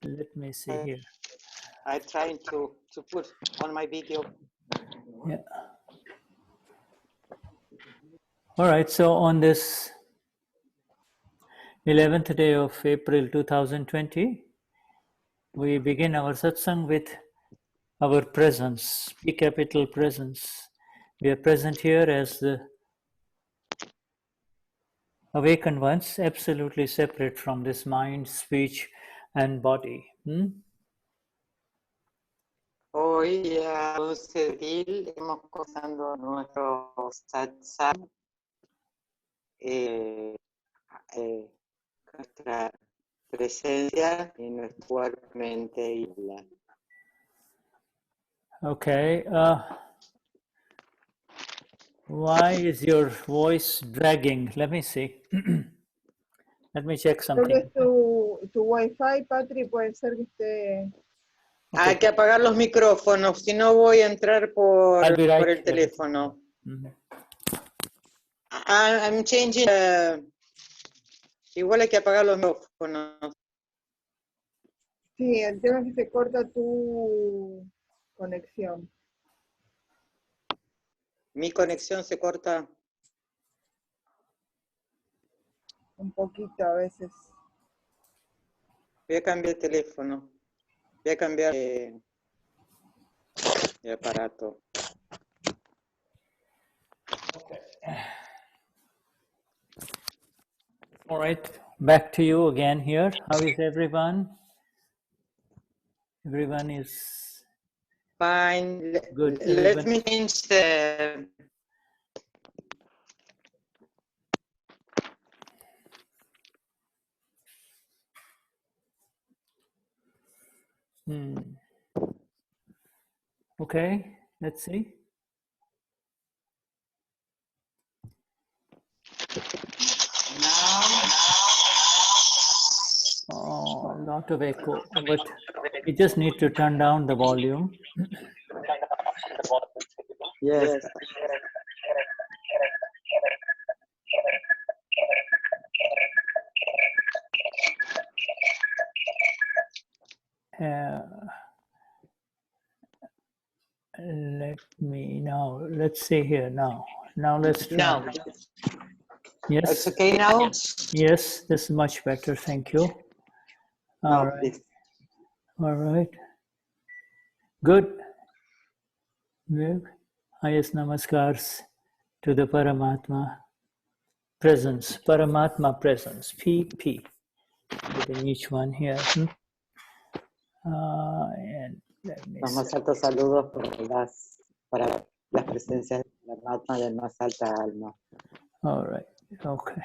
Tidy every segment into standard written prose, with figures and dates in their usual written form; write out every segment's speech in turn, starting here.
Let me see here. I'm trying to put on my video. Yeah. All right, so on this 11th day of April 2020, we begin our satsang with our presence, P capital presence. We are present here as the awakened ones, absolutely separate from this mind, speech, and body. Hoy a 11 de abril hemos comenzado nuestro satsang, nuestra presencia y nuestro cuerpo, mente y habla. Okay. Why is your voice dragging? Let me see. Let me check Creo que something. es tu Wi-Fi, Patri, puede ser que esté... Okay. Hay que apagar los micrófonos, si no voy a entrar por I'll be right el here. teléfono. I'm changing. Igual hay que apagar los micrófonos. Sí, el tema es que se corta tu conexión. Mi conexión se corta. Un poquito a veces. Voy a cambiar de teléfono. Voy a cambiar de aparato. Okay. All right, back to you again here. How is everyone? Everyone is Fine. good. Let me change the... Okay, let's see. Oh, a lot of echo, but you just need to turn down the volume. Yes. Let me now. Let's see here now. Now let's try. Now. Yes. It's okay now? Yes, this is much better. Thank you. All right. Please. All right. Good. Well, highest namaskars to the Paramatma presence. Paramatma presence. PP. Within each one here. And let me Los más see. altos saludos para las presencias de la Paramatma del más alta alma. All right. Okay.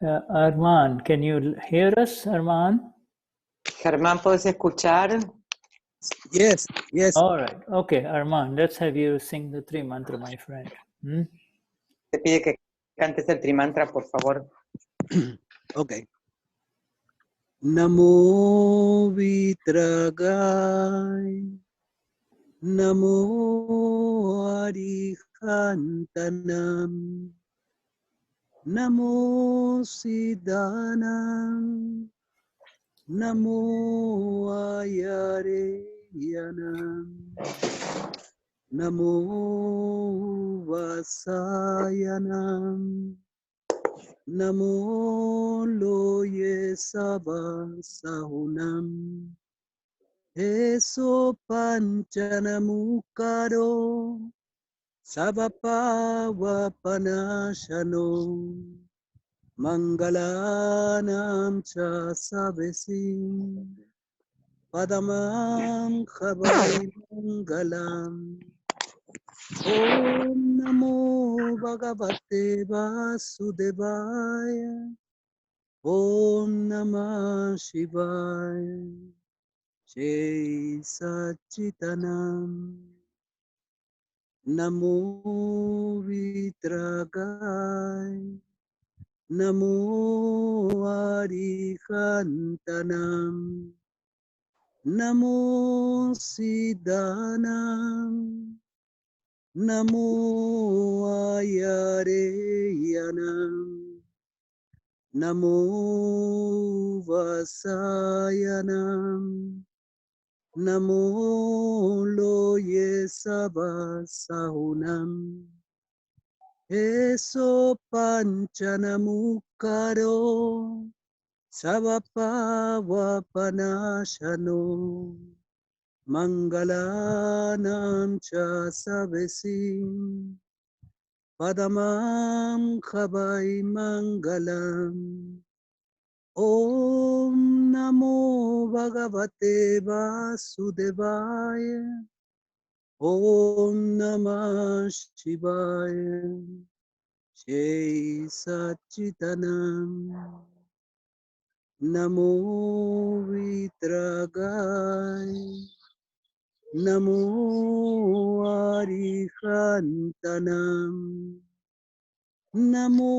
Arman, can you hear us, Arman? Germán, ¿puedes escuchar? Yes, yes. All right. Okay, Arman, let's have you sing the Tri Mantra, my friend. Te pide que cantes el Trimantra, por favor. Okay. Namo Vitragai, Namo Arihantanam, Namo Siddhanam, Namo Ayareyanam, Namo Vasayanam, Namo Loye Sabha Sahunam, Eso Panchanamukaro, Sabapava Panashano, Mangalanam Cha Savesim, Padamam Khabai Mangalam, Om Namo Bhagavate Vasudevaya, Om Namah Shivaya, Jai Satchitanam, Namo Vitragai, Namo Arihantanam, Namo Siddhanam, Namo Ayareyanam, Namo vasayanam. Namo loye sabasahunam. Eso panchanamukaro. Savapavapanashano. Mangalanam cha savesim. Padamam khabai mangalam. Om Namo Bhagavate Vasudevaya. Om Namah Shivaya. Jai Satchitanam. Namo Vitragai. Namo Arihantanam. Namo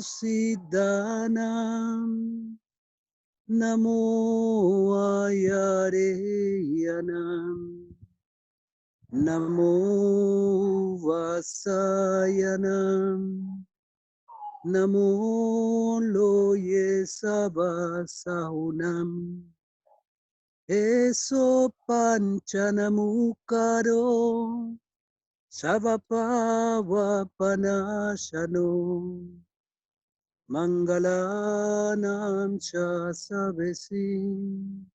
Siddhanam. Namo Ayareyanam. Namo Vasayanam. Namo Loye Sabasahunam. Eso panchanamukaro. Savapavapanashano. Mangalanam cha savesim.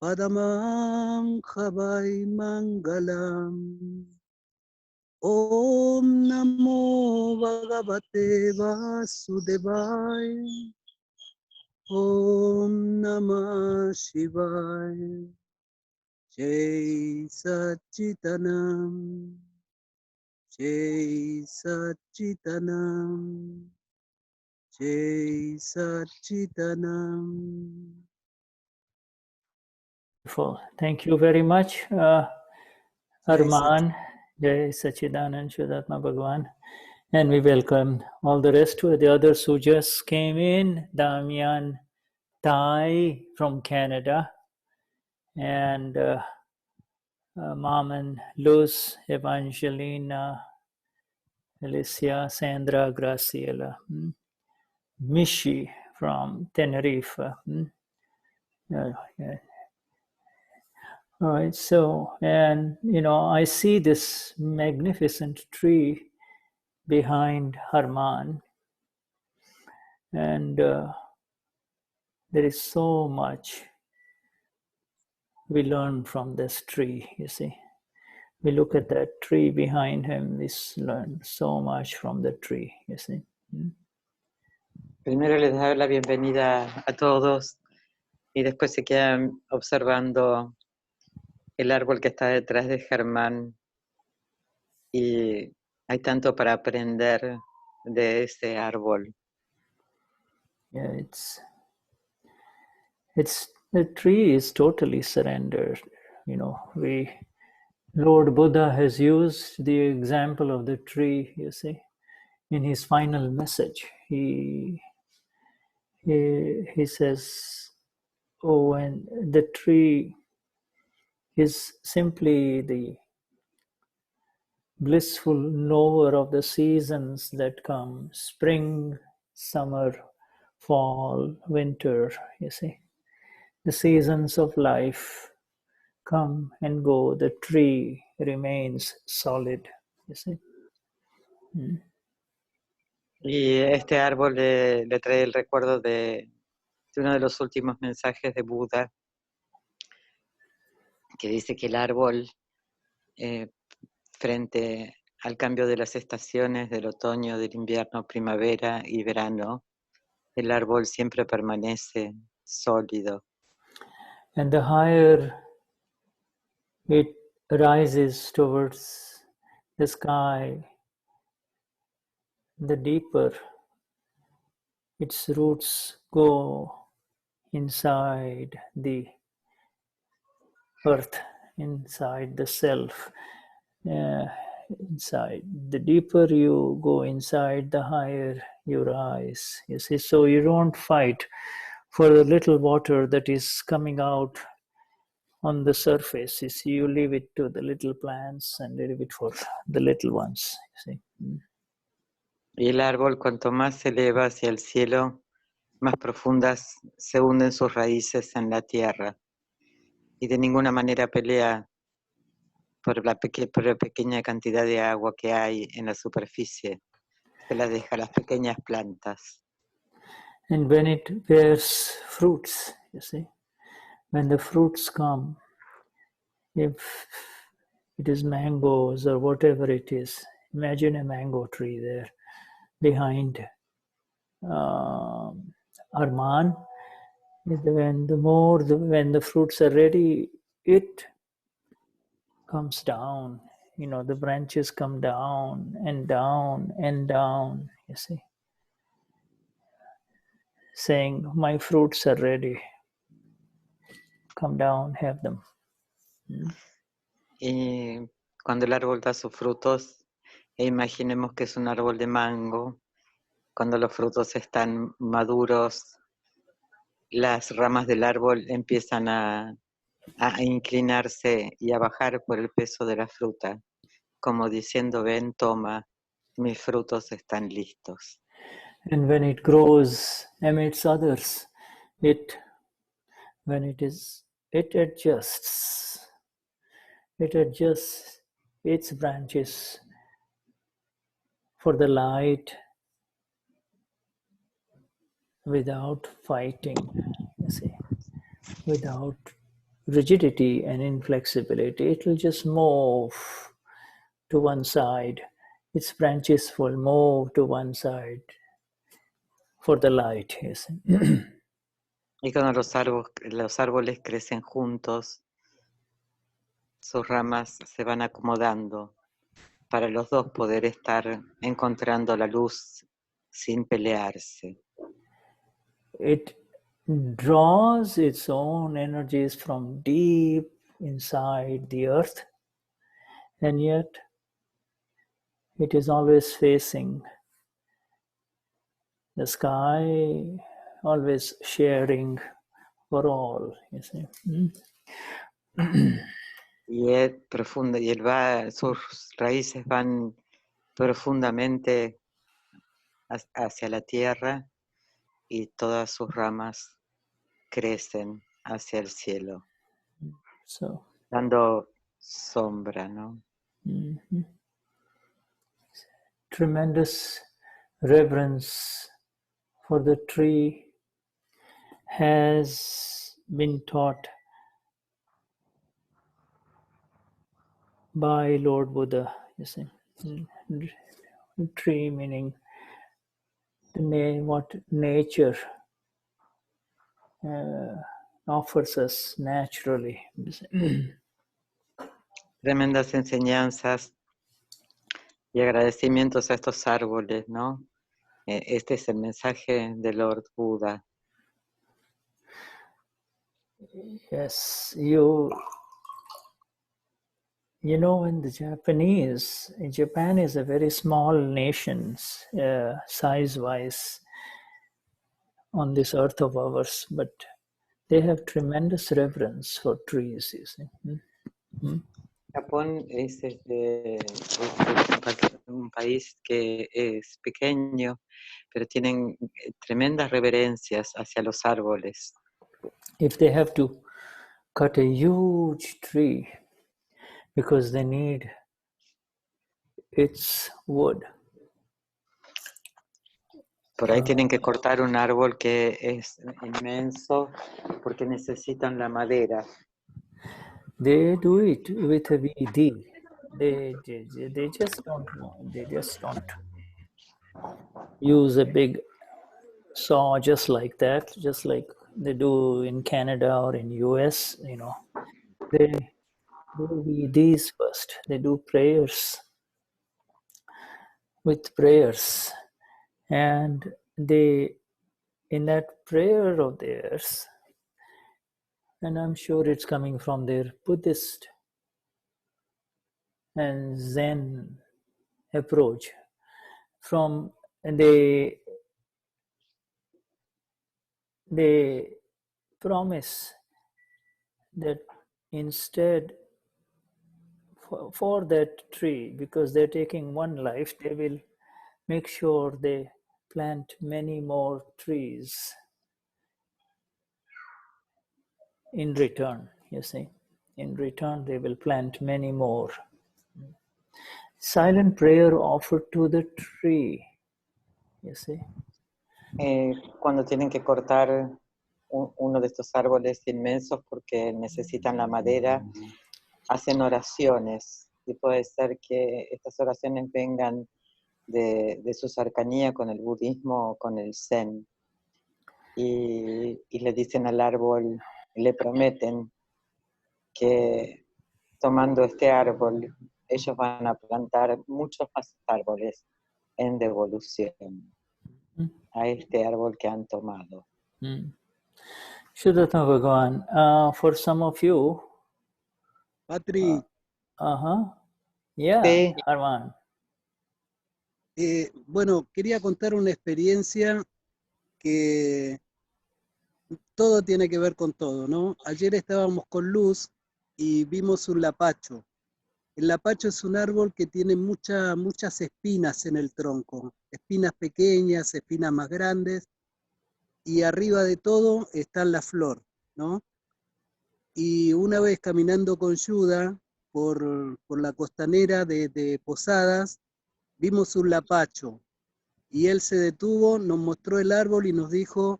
Padamam khabai mangalam. Om Namo Bhagavate Vasudevaya. Om Namah Shivaya. Jai Satchitanam. Jai Satchitanam. Jai Satchitanam. Wonderful. Thank you very much, Arman. Jai Sachidanand Shuddhatma Bhagavan. And we welcome all the rest of the others who just came in. Damien, Tai from Canada, and Mom and Luz, Evangelina, Alicia, Sandra, Graciela, Mishi from Tenerife. Yeah. All right, so, and I see this magnificent tree behind Harman, and there is so much we learn from this tree, you see. We look at that tree behind him, we learn so much from the tree, you see. Primero les doy la bienvenida a todos y después se quedan observando el árbol que está detrás de Germán, y hay tanto para aprender de ese árbol. Yeah, it's the tree is totally surrendered. Lord Buddha has used the example of the tree, you see, in his final message. He says, oh, and the tree is simply the blissful knower of the seasons that come, spring, summer, fall, winter, you see. The seasons of life come and go. The tree remains solid, you see. Y este árbol le trae el recuerdo de uno de los últimos mensajes de Buda, que dice que el árbol, frente al cambio de las estaciones, del otoño, del invierno, primavera y verano, el árbol siempre permanece sólido. And the higher it rises towards the sky, the deeper its roots go inside the earth, inside the self, inside. The deeper you go inside, the higher you rise, you see. So you don't fight for the little water that is coming out on the surface. You see, you leave it to the little plants and leave it for the little ones, you see. Y el árbol, cuanto más se eleva hacia el cielo, más profundas se hunden sus raíces en la tierra y de ninguna manera pelea por la pequeña cantidad de agua que hay en la superficie. Se la deja a las pequeñas plantas. And when it bears fruits, you see, when the fruits come, if it is mangoes or whatever it is, imagine a mango tree there behind Arman. When the fruits are ready, it comes down. You know, the branches come down and down and down, you see, saying, my fruits are ready. Come down, have them. Y cuando el árbol da sus frutos, imaginemos que es un árbol de mango. Cuando los frutos están maduros, las ramas del árbol empiezan a inclinarse y a bajar por el peso de la fruta, como diciendo, ven, toma, mis frutos están listos. And when it grows amidst others, it adjusts its branches for the light without fighting, you see, without rigidity and inflexibility. It will just move to one side. Its branches will move to one side for the light, you see. Y cuando los árboles crecen juntos, sus ramas se van acomodando para los dos poder estar encontrando la luz sin pelearse. It draws its own energies from deep inside the earth, and yet it is always facing the sky, always sharing for all, you see. Y es profunda, y sus raíces van profundamente hacia la tierra y todas sus ramas crecen hacia el cielo, So, dando sombra, ¿no? tremendous reverence for the tree has been taught by Lord Buddha, you see. Tree meaning what nature offers us naturally. Tremendas enseñanzas y agradecimientos a estos árboles, ¿no? Este es el mensaje de Lord Buddha. Yes, you know, in the Japan is a very small nation, size-wise, on this earth of ours, but they have tremendous reverence for trees, you see. Japón es un país que es pequeño, pero tienen tremendas reverencias hacia los árboles. If they have to cut a huge tree because they need its wood, Por ahí tienen que cortar un árbol que es inmenso porque necesitan la madera. they do it with a VD. They just don't use a big saw just like that, just like they do in Canada or in US, you know. They do VDs first. They do prayers with prayers. And they, in that prayer of theirs, and I'm sure it's coming from their Buddhist and Zen approach, they promise that instead for that tree, because they're taking one life, they will make sure they plant many more trees in return, you see. In return, they will plant many more. Silent prayer offered to the tree, you see. Cuando tienen que cortar uno de estos árboles inmensos porque necesitan la madera, hacen oraciones. Y puede ser que estas oraciones vengan de su cercanía con el budismo o con el zen. Y le dicen al árbol, le prometen que tomando este árbol, ellos van a plantar muchos más árboles en devolución a este árbol que han tomado. Shuddhatma Bhagavan, for some of you, Patri, yeah, Sí. Arman. bueno, quería contar una experiencia que todo tiene que ver con todo, ¿no? Ayer estábamos con Luz y vimos un lapacho. El lapacho es un árbol que tiene muchas espinas en el tronco, espinas pequeñas, espinas más grandes, y arriba de todo está la flor, ¿no? Y una vez caminando con Shuddha por la costanera de Posadas, vimos un lapacho, y él se detuvo, nos mostró el árbol y nos dijo,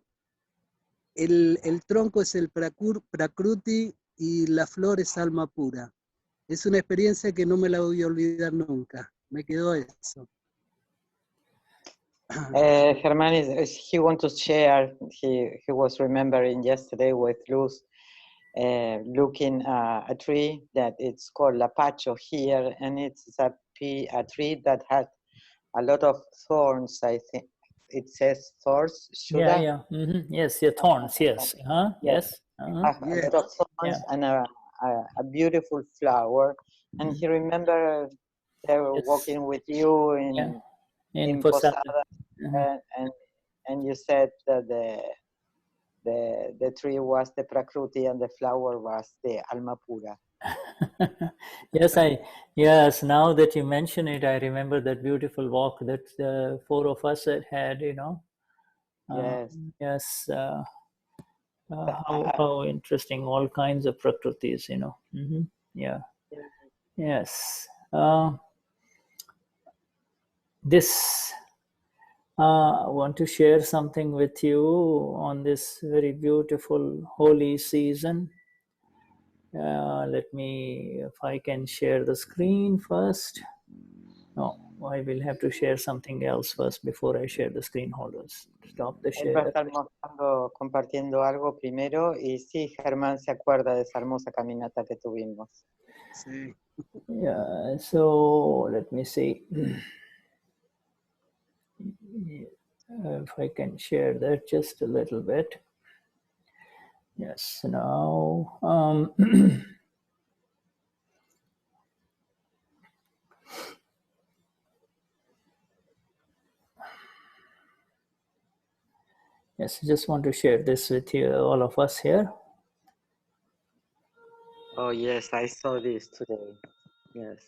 el tronco es el Prakruti y la flor es alma pura. Es una experiencia que no me la voy a olvidar nunca. Me quedó eso. Germán, he wants to share, he was remembering yesterday with Luz, looking at a tree that it's called Lapacho here, and it's a tree that had a lot of thorns, I think. It says thorns, Shuddha? Yeah. Yes, thorns, yes. Yes. A lot of thorns and a beautiful flower. And he remembered they were walking with you in Posada, and you said that the tree was the Prakruti and the flower was the Alma Pura. Yes, now that you mention it, I remember that beautiful walk that the four of us had, you know. Yes. How interesting, all kinds of prakrutis, you know. Yeah. Yes. This, I want to share something with you on this very beautiful holy season. Let me, if I can share the screen first. No, I will have to share something else first before I share the screen holders. Stop the Él va a share. estar compartiendo algo primero, y sí, Germán se acuerda de esa hermosa caminata que tuvimos. Sí. Yeah, so let me see if I can share that just a little bit. Yes, now yes, I just want to share this with you, all of us here. Oh, yes, I saw this today. Yes.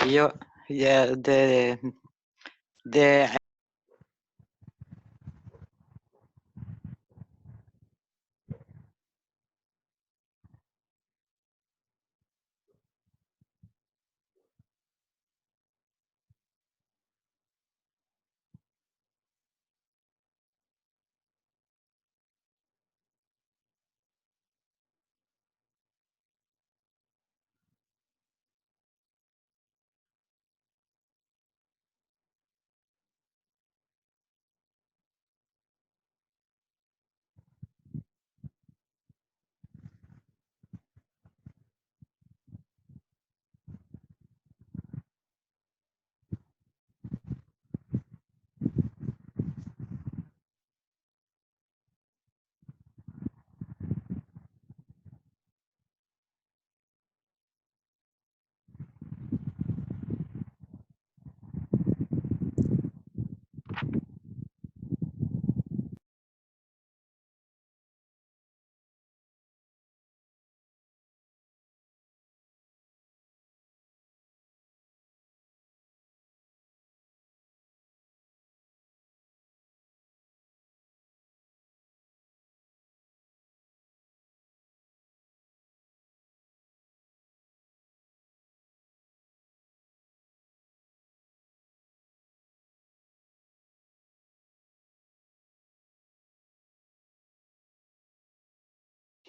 Yo, yeah, the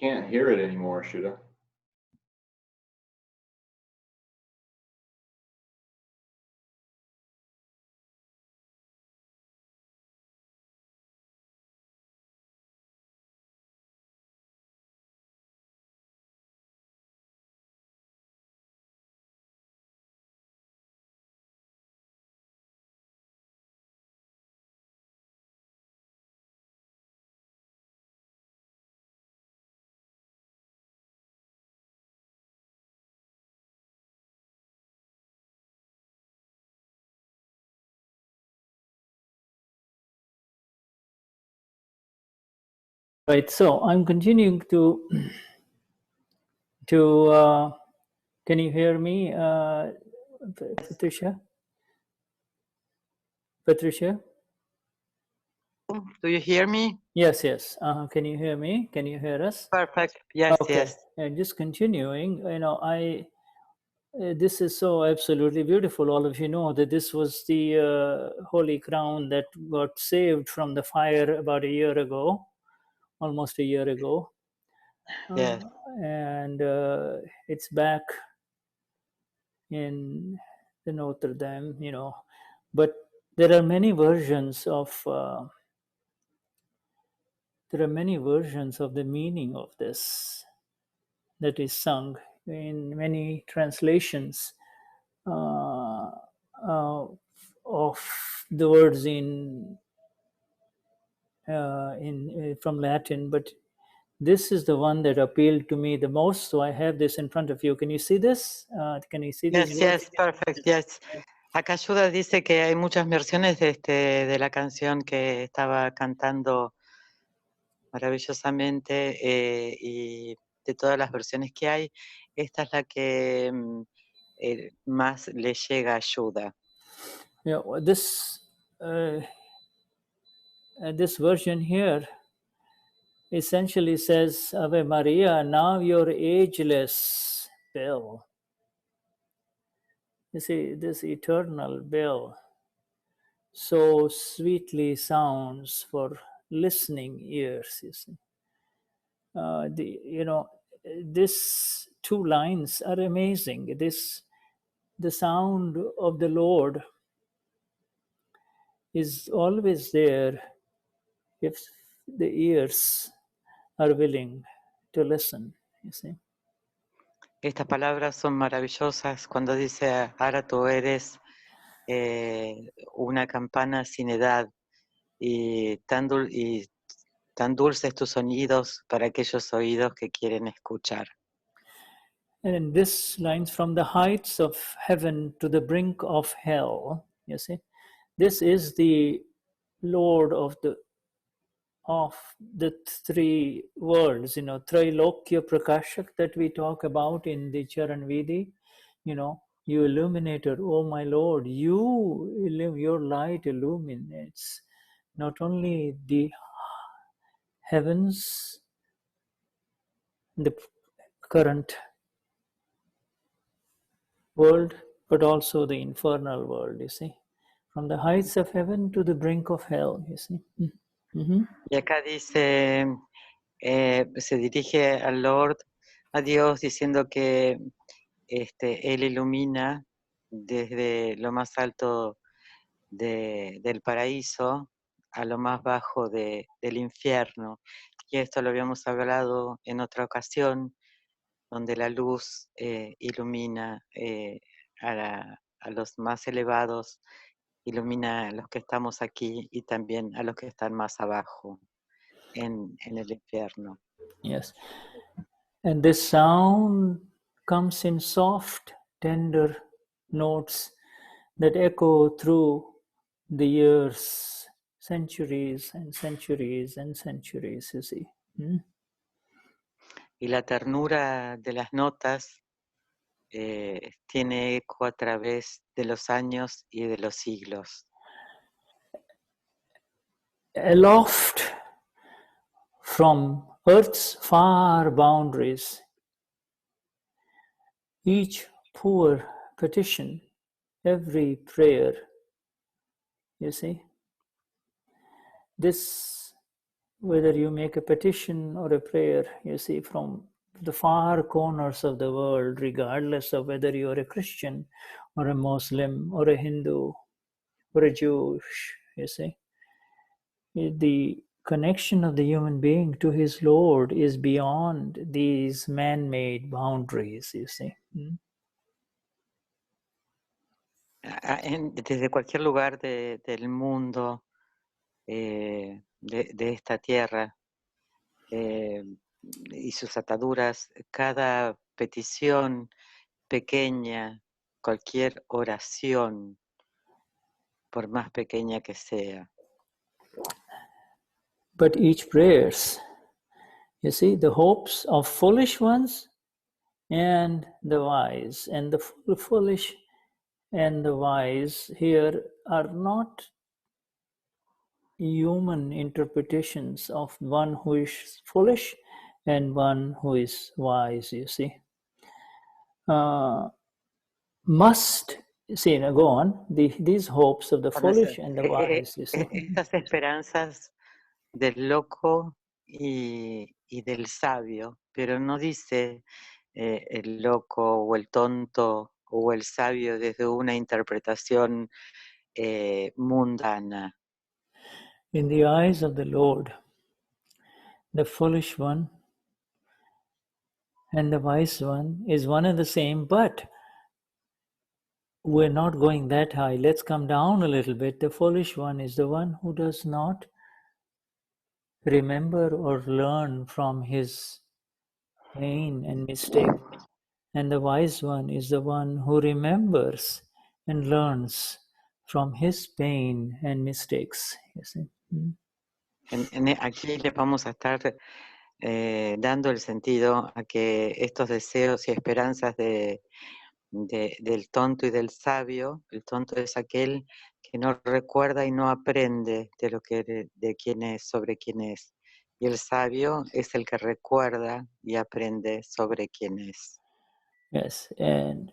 Can't hear it anymore, Shuddha. Right, so I'm continuing to can you hear me, Patricia? Patricia? Do you hear me? Yes, yes. Can you hear me? Can you hear us? Perfect. Yes, Okay. yes. And just continuing, this is so absolutely beautiful. All of you know that this was the holy crown that got saved from the fire about a year ago, almost a year ago. Yes. And it's back in the Notre Dame, but there are many versions of the meaning of this that is sung in many translations of the words from Latin, but this is the one that appealed to me the most. So I have this in front of you. Can you see this? Can you see these Yes, words? yes, perfect, yes. Acá Shuddha dice que hay muchas versiones de la canción que estaba cantando maravillosamente y de todas las versiones que hay, esta es la que más le llega a Shuddha. Yeah, this version here essentially says, Ave Maria, now your ageless bell. You see, this eternal bell so sweetly sounds for listening ears, you see. These two lines are amazing. The sound of the Lord is always there if the ears are willing to listen, you see. Estas palabras son maravillosas cuando dice, ahora tú eres una campana sin edad y tan dulces tus sonidos para aquellos oídos que quieren escuchar. And in this lines from the heights of heaven to the brink of hell, you see, this is the Lord of the three worlds, Trailokya Prakashak that we talk about in the Charan Vidi, you illuminator, oh my Lord, your light illuminates not only the heavens, the current world, but also the infernal world, you see. From the heights of heaven to the brink of hell, you see. Mm-hmm. Y acá dice, se dirige al Lord, a Dios, diciendo que Él ilumina desde lo más alto del paraíso a lo más bajo del infierno. Y esto lo habíamos hablado en otra ocasión, donde la luz ilumina a los más elevados, ilumina a los que estamos aquí y también a los que están más abajo en el infierno. Yes. And this sound comes in soft, tender notes that echo through the years, centuries and centuries and centuries, you see. Y la ternura de las notas tiene eco a través de los años y de los siglos. Aloft from earth's far boundaries, each poor petition, every prayer, you see, this whether you make a petition or a prayer, you see, from the far corners of the world, regardless of whether you are a Christian or a Muslim or a Hindu or a Jewish, you see, the connection of the human being to his Lord is beyond these man-made boundaries, you see. Desde cualquier lugar del mundo, de esta tierra, y sus ataduras, cada petición pequeña, cualquier oración, por más pequeña que sea. But each prayers, you see, the hopes of foolish ones and the wise, and the foolish and the wise here are not human interpretations of one who is foolish and one who is wise, you see. Must, see, now go on, these hopes of the foolish and the wise, you see. Estas esperanzas del loco y del sabio, pero no dice el loco o el tonto o el sabio desde una interpretación mundana. In the eyes of the Lord, the foolish one and the wise one is one and the same, but we're not going that high. Let's come down a little bit. The foolish one is the one who does not remember or learn from his pain and mistake. And the wise one is the one who remembers and learns from his pain and mistakes. You see? Aquí le vamos a estar dando el sentido a que estos deseos y esperanzas del tonto y del sabio, el tonto es aquel que no recuerda y no aprende de quién es, sobre quién es. Y el sabio es el que recuerda y aprende sobre quién es. Yes, and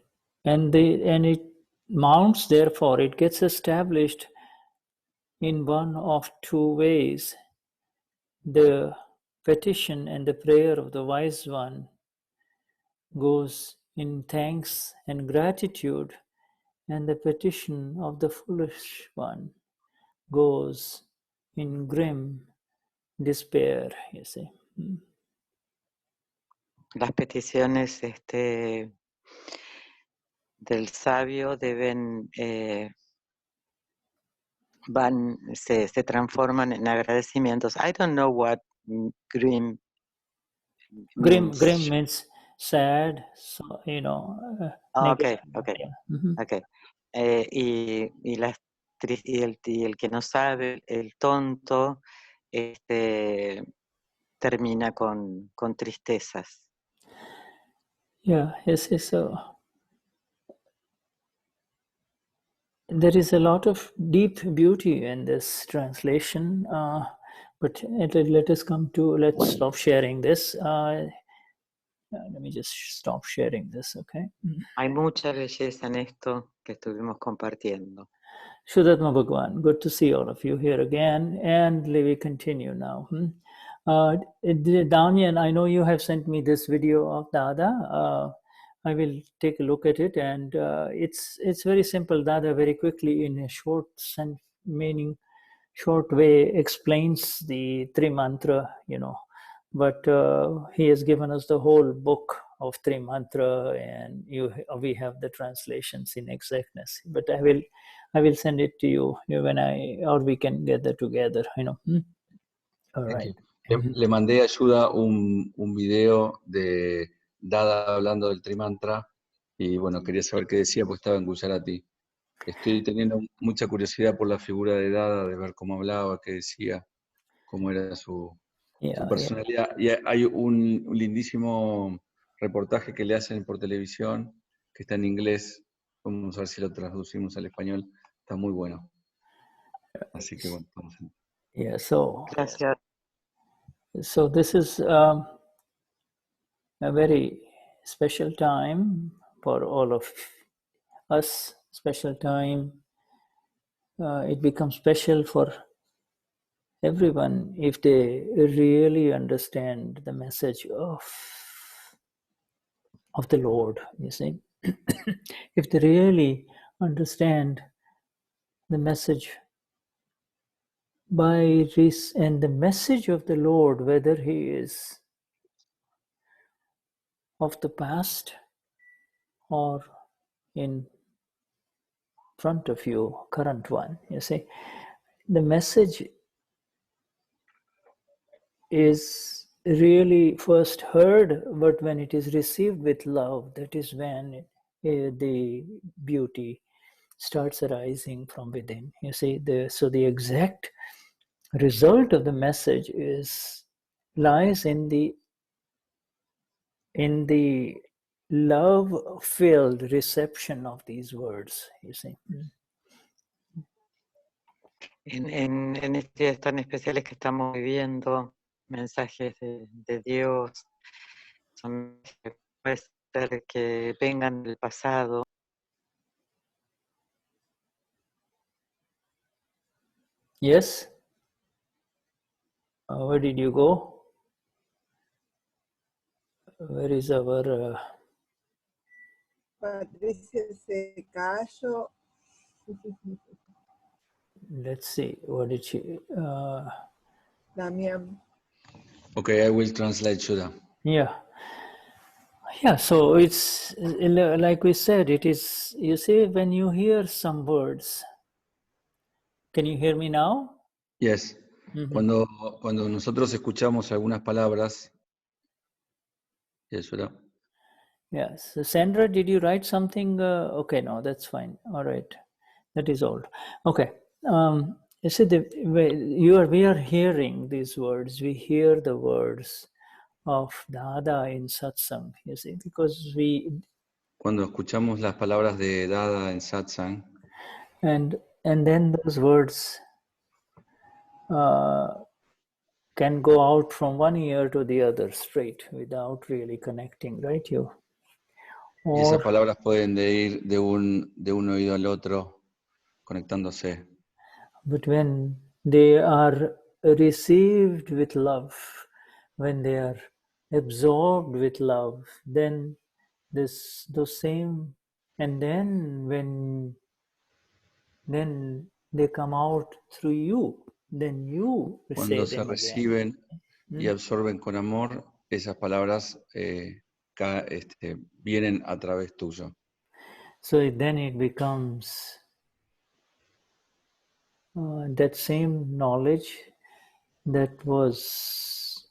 it mounts, therefore, it gets established in one of two ways. The petition and the prayer of the wise one goes in thanks and gratitude, and the petition of the foolish one goes in grim despair, you see. Las peticiones del sabio deben se transforman en agradecimientos. I don't know what grim means. Grim means sad, so, you know. Okay. Yeah. Mm-hmm. Okay. Y el que no sabe, el tonto, termina con tristezas. Yeah, yes, so there is a lot of deep beauty in this translation, but let's stop sharing this. Let me just stop sharing this, okay? Hay mucha belleza en esto que estuvimos compartiendo. Shuddhatma Bhagwan, good to see all of you here again, and we continue now. Damien, I know you have sent me this video of Dada. I will take a look at it, and it's very simple. Dada very quickly, in a short way, explains the Tri Mantra, you know. But he has given us the whole book of Tri Mantra, and we have the translations in exactness. But I will send it to you or we can gather together, you know. All right. Le mandé a Shuddha un video de Dada hablando del Trimantra y bueno, quería saber qué decía porque estaba en Gujarati. Estoy teniendo mucha curiosidad por la figura de Dada, de ver cómo hablaba, qué decía, cómo era su personalidad. Yeah. Y hay un lindísimo reportaje que le hacen por televisión, que está en inglés. Vamos a ver si lo traducimos al español. Está muy bueno. Así que bueno, vamos a... Yeah, so... Gracias. So this is a very special time for all of us, special time. It becomes special for everyone, if they really understand the message of the Lord, you see, if they really understand the message and the message of the Lord, whether he is of the past or in front of you, current one, you see, the message is really first heard, but when it is received with love, that is when the beauty starts arising from within. You see, so the exact result of the message lies in the love-filled reception of these words, you see. En estos días tan especiales que estamos viviendo, mensajes de Dios, son puede ser que vengan del pasado. Yes? Where did you go? Where is our... Patricia se cayó. Let's see, what did she... Damien. Okay, I will translate, Shuddha. Yeah. Yeah, so it's like we said, it is, you see, when you hear some words, can you hear me now? Yes. Mm-hmm. Cuando nosotros escuchamos algunas palabras, yes, Shuddha. Yes. So Sandra, did you write something? Okay, no, that's fine. All right. That is all. Okay. You see, we are hearing these words. We hear the words of Dada in satsang, you see, because Cuando escuchamos las palabras de Dada en satsang, and then those words can go out from one ear to the other straight without really connecting, right? y esas palabras pueden ir de un oído al otro, conectándose. But when they are received with love, when they are absorbed with love, then those same, and then they come out through you, then you Cuando say se them reciben again. y absorben con amor, esas palabras vienen a través tuyo. So then it becomes that same knowledge that was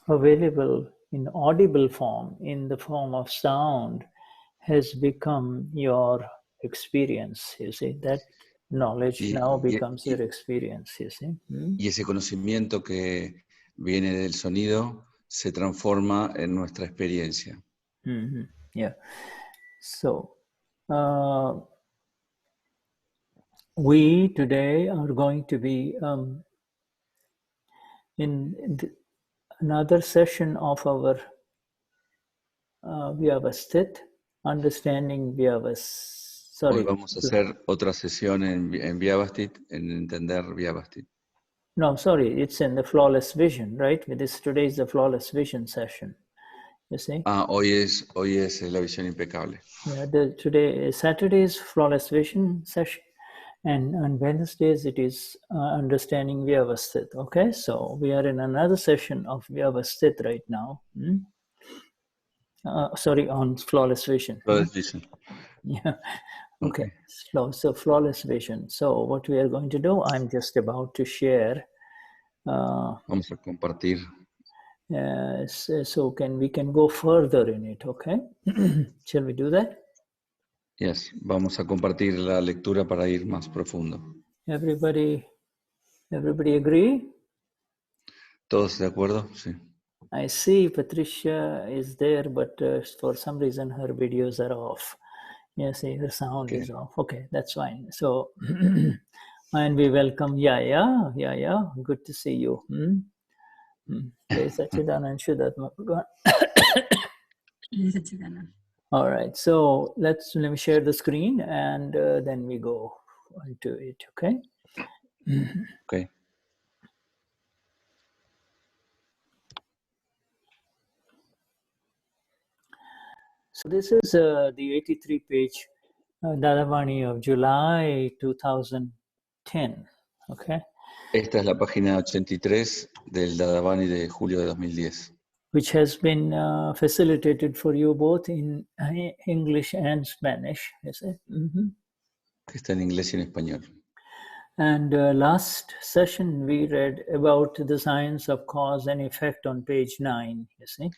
available in audible form, in the form of sound, has become your experience, you see. That knowledge now becomes your experience, you see. Y ese conocimiento que viene del sonido se transforma en nuestra experiencia. Yeah. So, we today are going to be in another session of our Vyavasthit, understanding Hoy vamos a hacer otra sesión en Vyavasthit, en entender Vyavasthit. No, sorry, it's in the flawless vision, right? Today is the flawless vision session. You see? Hoy es la visión impecable. Yeah, Saturday is flawless vision session, and on Wednesdays it is understanding Vyavasthit. Okay, so we are in another session of Vyavasthit right now. Sorry, on flawless vision. Flawless vision. Yeah. Okay. So flawless vision. So what we are going to do, I'm just about to share. Vamos a compartir. So we can go further in it, okay? Shall we do that? Yes, vamos a compartir la lectura para ir más profundo. Everybody agree? ¿Todos de acuerdo? Sí. I see Patricia is there, but for some reason her videos are off. Yeah, see, her sound is off. Okay, that's fine. So, and we welcome Yaya. Good to see you. Please, Satchidanand Shuddhatma. All right, so let me share the screen and then we go into it, okay? Okay. So this is the 83 page Dadavani of July 2010. Okay. Esta es la página 83 del Dadavani de julio de 2010. Which has been facilitated for you both in English and Spanish, is it? Mm-hmm. Que está en inglés y en español. And last session we read about the science of cause and effect on page 9, you see.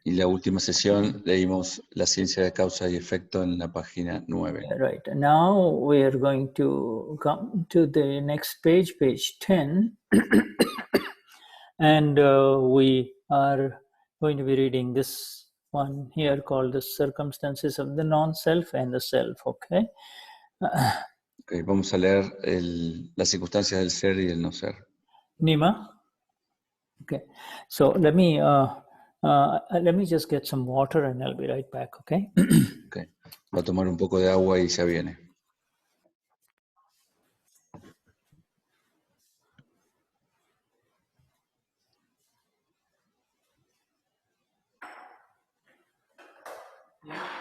Y la última sesión leímos la ciencia de causa y efecto en la página 9. Right. Now we are going to come to the next page, page 10. And we are going to be reading this one here called the circumstances of the non-self and the self, okay? Okay, vamos a leer las circunstancias del ser y del no ser. Nima? Okay. So let me just get some water and I'll be right back, okay? Okay. Va a tomar un poco de agua y ya viene.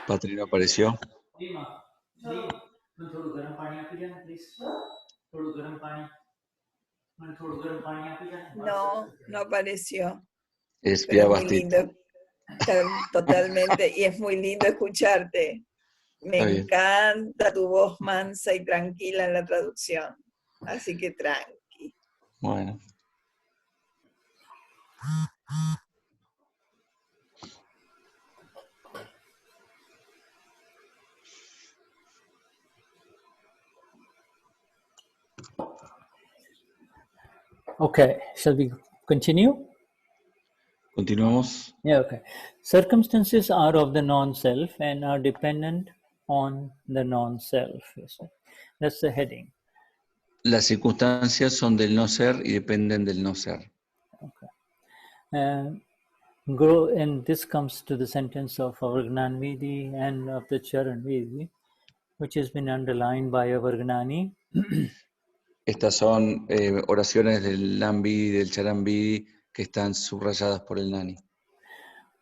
Patri no apareció. No, no apareció. Es Pero es muy bastito. lindo, totalmente, y es muy lindo escucharte. Me Está bien. encanta tu voz mansa y tranquila en la traducción. Así que tranqui. Bueno. Okay, shall we continue? Continuamos. Yeah, okay. Circumstances are of the non-self and are dependent on the non-self. That's the heading. Las circunstancias son del no ser y dependen del no ser. Okay. And this comes to the sentence of our Gnani Vidhi and of the Charan Vidhi, which has been underlined by our Gnani. Estas son oraciones del Lambi y del Charambi que están subrayadas por el Gnani.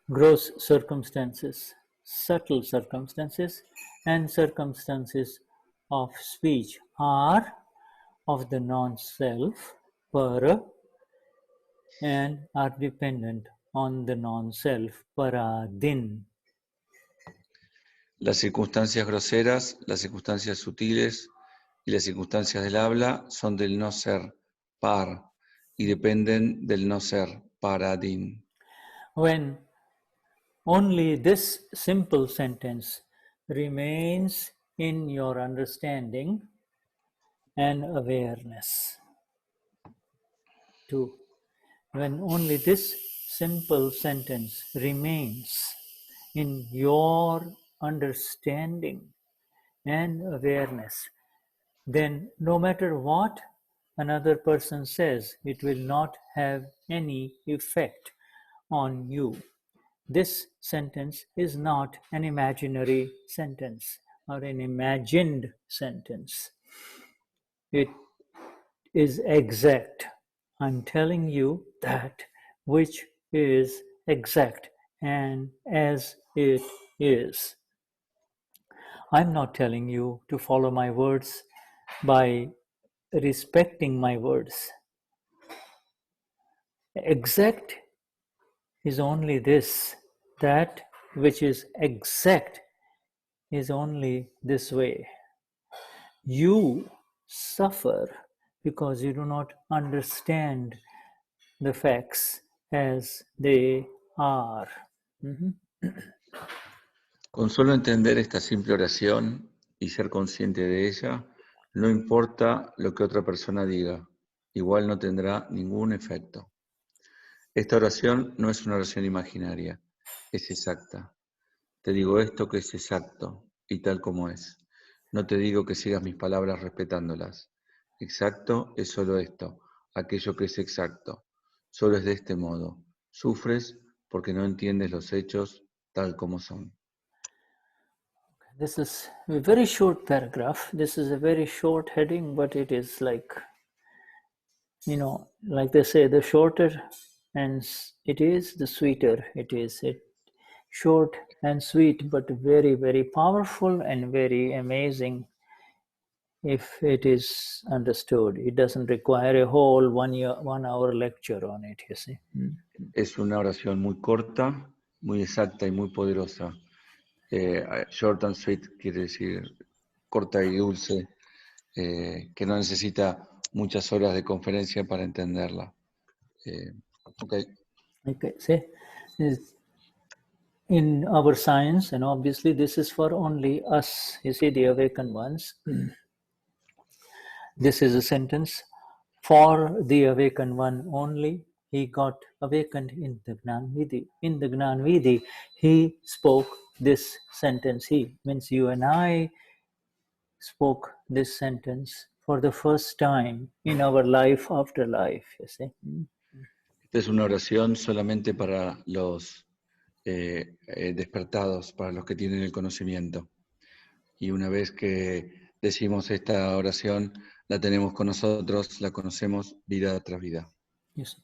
Gross circumstances, subtle circumstances, and circumstances of speech are of the non-self, para, and are dependent on the non-self, paradhin. Las circunstancias groseras, las circunstancias sutiles y las circunstancias del habla son del no ser, par, y dependen del no ser, paradhin. When only this simple sentence remains in your understanding and awareness. 2. When only this simple sentence remains in your understanding and awareness, then no matter what another person says, it will not have any effect on you. This sentence is not an imaginary sentence or an imagined sentence. It is exact. I'm telling you that which is exact and as it is. I'm not telling you to follow my words by respecting my words. Exact is only this, that which is exact is only this way. You suffer because you do not understand the facts as they are. Con solo entender esta simple oración y ser consciente de ella, no importa lo que otra persona diga, igual no tendrá ningún efecto. Esta oración no es una oración imaginaria, es exacta. Te digo esto que es exacto y tal como es. No te digo que sigas mis palabras respetándolas. Exacto es solo esto, aquello que es exacto. Solo es de este modo. Sufres porque no entiendes los hechos tal como son. This is a very short paragraph. This is a very short heading, but it is like, like they say, the shorter and it is, the sweeter it is. Short and sweet, but very, very powerful and very amazing if it is understood. It doesn't require a whole 1 hour lecture on it, you see. Es una oración muy corta, muy exacta y muy poderosa. Short and sweet quiere decir corta y dulce, que no necesita muchas horas de conferencia para entenderla. Okay. Okay, see, in our science, and obviously this is for only us, you see, the awakened ones. This is a sentence for the awakened one only. He got awakened in the Gnani Vidhi. In the Gnani Vidhi, he spoke this sentence. He means you and I spoke this sentence for the first time in our life after life, you see. Esta es una oración solamente para los despertados, para los que tienen el conocimiento. Y una vez que decimos esta oración, la tenemos con nosotros, la conocemos vida tras vida. Yes.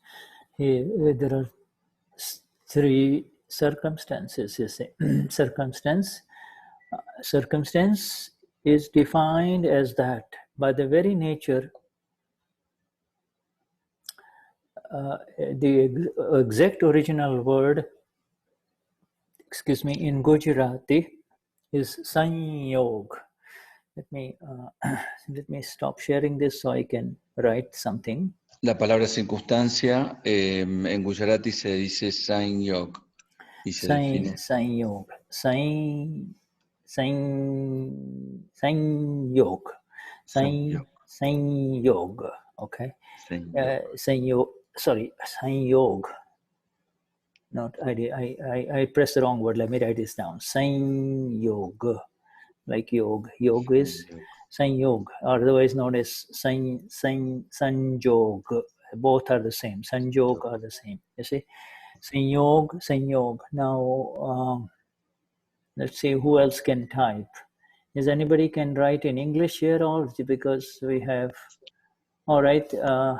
Here, there are 3 circumstances, you see. Circumstance is defined as that by the very nature. The exact original word, in Gujarati is sanyog. Let me stop sharing this so I can write something. La palabra circunstancia en Gujarati se dice sanyog y se define Sanyog. Sanyog. Okay. Sanyog. Not I pressed the wrong word. Let me write this down. Sanyog, like yog. Yog is Sanyog, otherwise known as Sanjog. Both are the same. Sanjog are the same. You see, Sanyog. Now, let's see who else can type. Is anybody can write in English here, or because we have? All right. I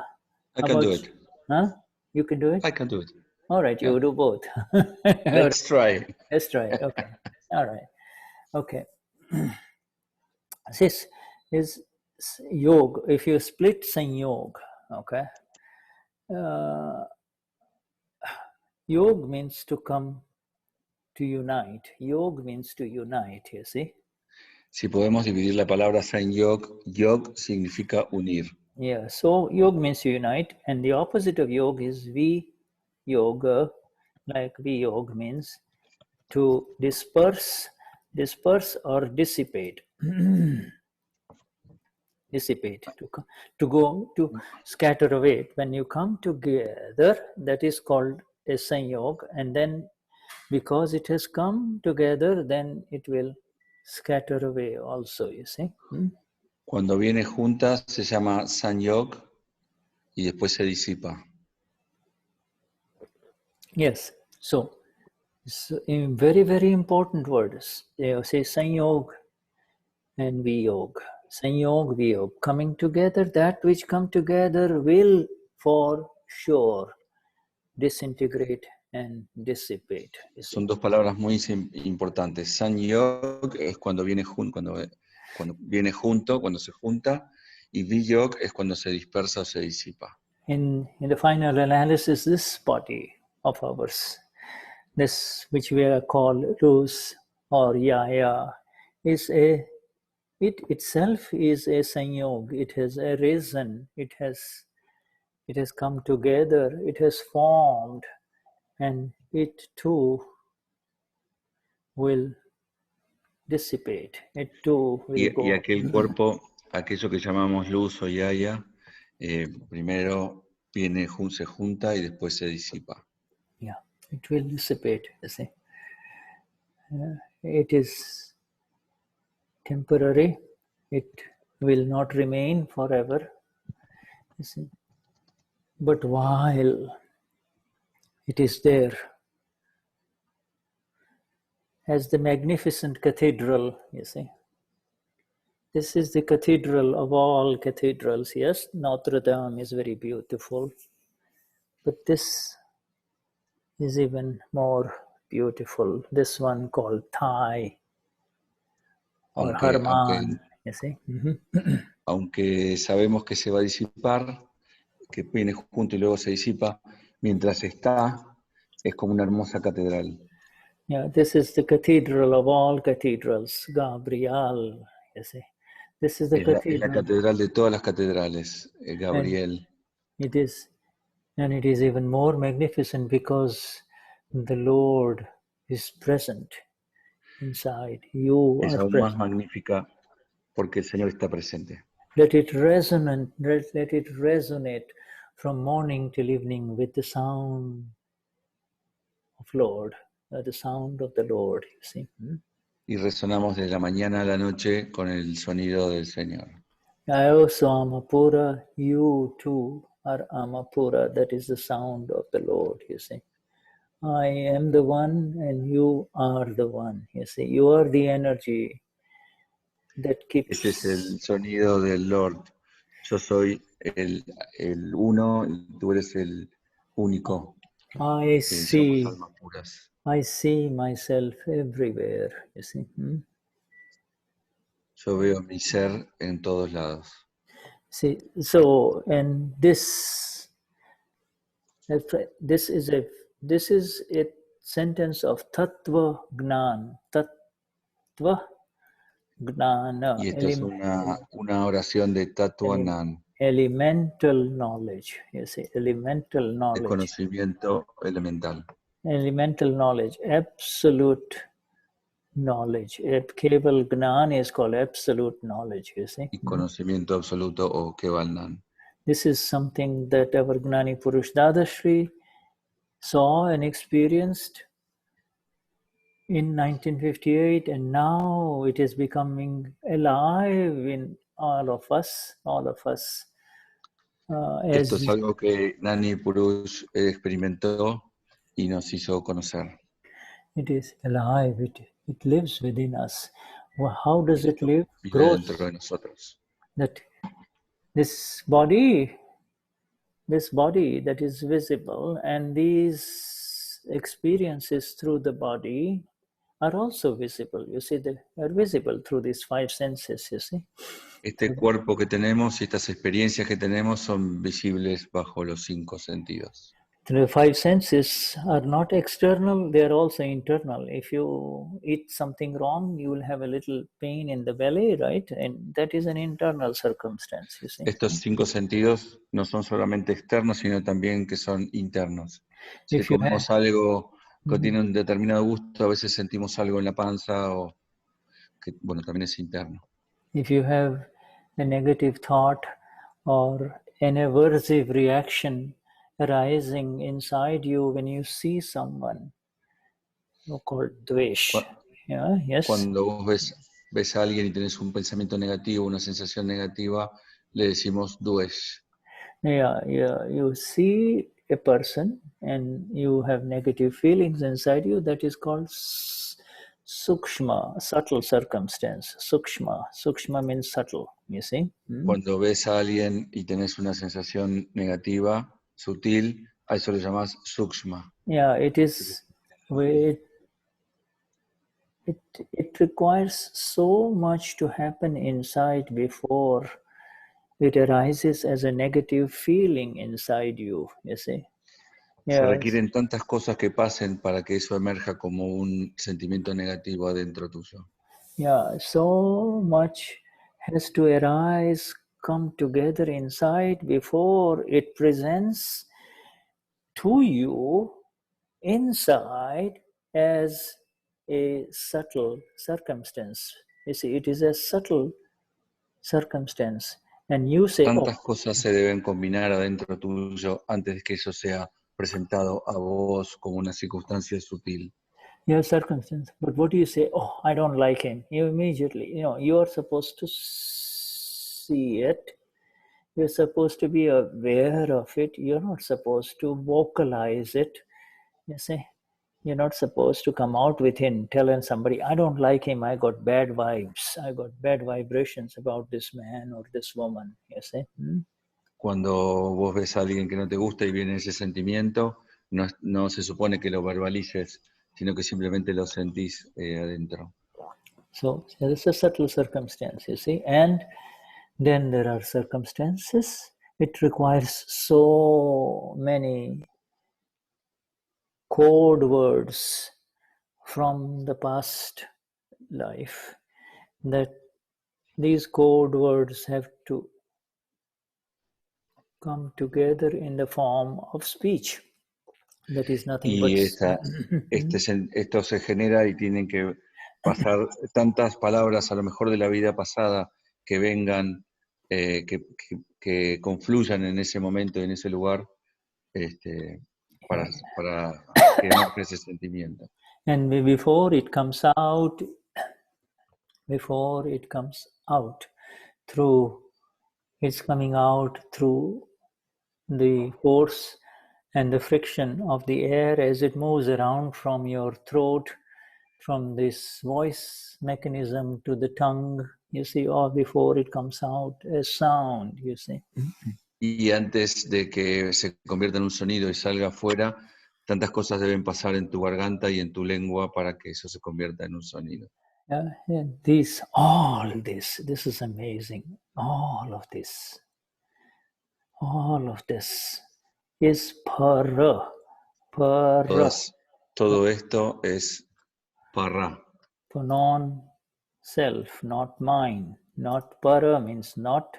can do it. Huh? You can do it? I can do it. All right, you do both. Let's try. Let's try. Okay. All right. Okay. This is yog. If you split sanyog, okay. Yog means to come, to unite. Yog means to unite, you see. Si podemos dividir la palabra sanyog, yog significa unir. Yeah, so yog means to unite, and the opposite of yog is yoga, like yog means to disperse or dissipate. Dissipate, to go, to scatter away. When you come together, that is called a sanyog, and then because it has come together, then it will scatter away also, you see. Cuando viene juntas se llama sanyog y después se disipa. Yes, so in very, very important words, they say sanyog and viyog. Sanyog, viyog. Coming together, that which come together will for sure disintegrate and dissipate. Son dos palabras muy importantes. Sanyog es cuando viene cuando viene junto, cuando se junta, y viyog es cuando se dispersa o se disipa. In the final analysis, this body of ours, this which we are called Rus or Yaya, it itself is a sanyog. It has arisen. It has come together. It has formed, and it too will dissipate. It too will go. Y aquel cuerpo, aquello que llamamos luz o yaya, primero viene, se junta y después se disipa. Yeah, it will dissipate, you see. It is temporary. It will not remain forever, you see. But while it is there, as the magnificent cathedral, you see. This is the cathedral of all cathedrals. Yes, Notre Dame is very beautiful, but this is even more beautiful. This one called Thai or Aunque, Harman, you see. aunque sabemos que se va a disipar, que viene junto y luego se disipa, mientras está, es como una hermosa catedral. Yeah, this is the cathedral of all cathedrals, Gabriel, you see. This is the Es la cathedral. catedral de todas las catedrales, Gabriel. It is, and it is even more magnificent because the Lord is present inside. You Es are aún más present. magnífica porque el Señor está presente. Let it resonate from morning till evening with the sound of Lord, the sound of the Lord, you see. Y resonamos de la mañana a la noche con el sonido del Señor. I also Amapura, you too are Amapura, that is the sound of the Lord, you see. I am the one and you are the one, you see. You are the energy that keeps... Ese es el sonido del Lord. Yo soy el uno y tú eres el único. Somos almas puras. I see myself everywhere, you see. Yo veo mi ser en todos lados. See, so, and this is a sentence of Tattva Gnan. Tattva Gnana. Y esto es una oración de Tatuanan. Elemental knowledge, you see, elemental El knowledge. conocimiento elemental. Elemental knowledge, absolute knowledge. Keval Gnan is called absolute knowledge, you see. Y conocimiento absoluto o Kevalnan. This is something that our Gnani Purush Dadashri saw and experienced in 1958, and now it is becoming alive in all of us. Esto es algo que Gnani Purush experimentó y nos hizo conocer. It is alive. It lives within us. Well, how does it live? Vive dentro de nosotros. That this body that is visible, and these experiences through the body are also visible. You see, they are visible through these five senses, you see. Este cuerpo que tenemos y estas experiencias que tenemos son visibles bajo los 5 sentidos. The five senses are not external, they are also internal. If you eat something wrong, you will have a little pain in the belly, right? And that is an internal circumstance, you see. Estos 5 sentidos no son solamente externos, sino también que son internos. Si comemos algo que tiene un determinado gusto, a veces sentimos algo en la panza, o que, bueno, también es interno. If you have a negative thought or an aversive reaction arising inside you when you see someone, called dvesh. Yes. Cuando vos ves a alguien y tenés un pensamiento negativo, una sensación negativa, le decimos dvesh. You see a person and you have negative feelings inside you, that is called sukshma, subtle circumstance. Sukshma means subtle, you see. Cuando ves a alguien y tenés una sensación negativa, sutil, a eso le llamas sukshma. Yeah, it is. It requires so much to happen inside before it arises as a negative feeling inside you, you see. Se requieren tantas cosas que pasen para que eso emerja como un sentimiento negativo adentro tuyo. Yeah, so much has to arise, come together inside before it presents to you inside as a subtle circumstance. You see, it is a subtle circumstance. And you say, tantas cosas se deben combinar adentro tuyo antes de que eso sea presentado a vos como una circunstancia sutil. Yeah, circumstance. But what do you say? Oh, I don't like him. You immediately, you are supposed to see it. You're supposed to be aware of it. You're not supposed to vocalize it. You see, you're not supposed to come out within telling somebody, I don't like him. I got bad vibes. I got bad vibrations about this man or this woman. You see. Cuando vos ves a alguien que no te gusta y viene ese sentimiento, no se supone que lo verbalices, sino que simplemente lo sentís adentro. So there is a subtle circumstance, you see, and then there are circumstances. It requires so many code words from the past life that these code words have to come together in the form of speech. That is nothing but... Y esto se genera y tienen que pasar tantas palabras, a lo mejor de la vida pasada, que vengan, que confluyan en ese momento, en ese lugar, para que emerja ese sentimiento. And before it comes out through, it's coming out through the force and the friction of the air as it moves around from your throat, from this voice mechanism to the tongue, you see, or before it comes out as sound, you see. Y antes de que se convierta en un sonido y salga afuera, tantas cosas deben pasar en tu garganta y en tu lengua para que eso se convierta en un sonido. All this is amazing. All of this is para. Todo esto es para. For non-self, not mine. Not para means not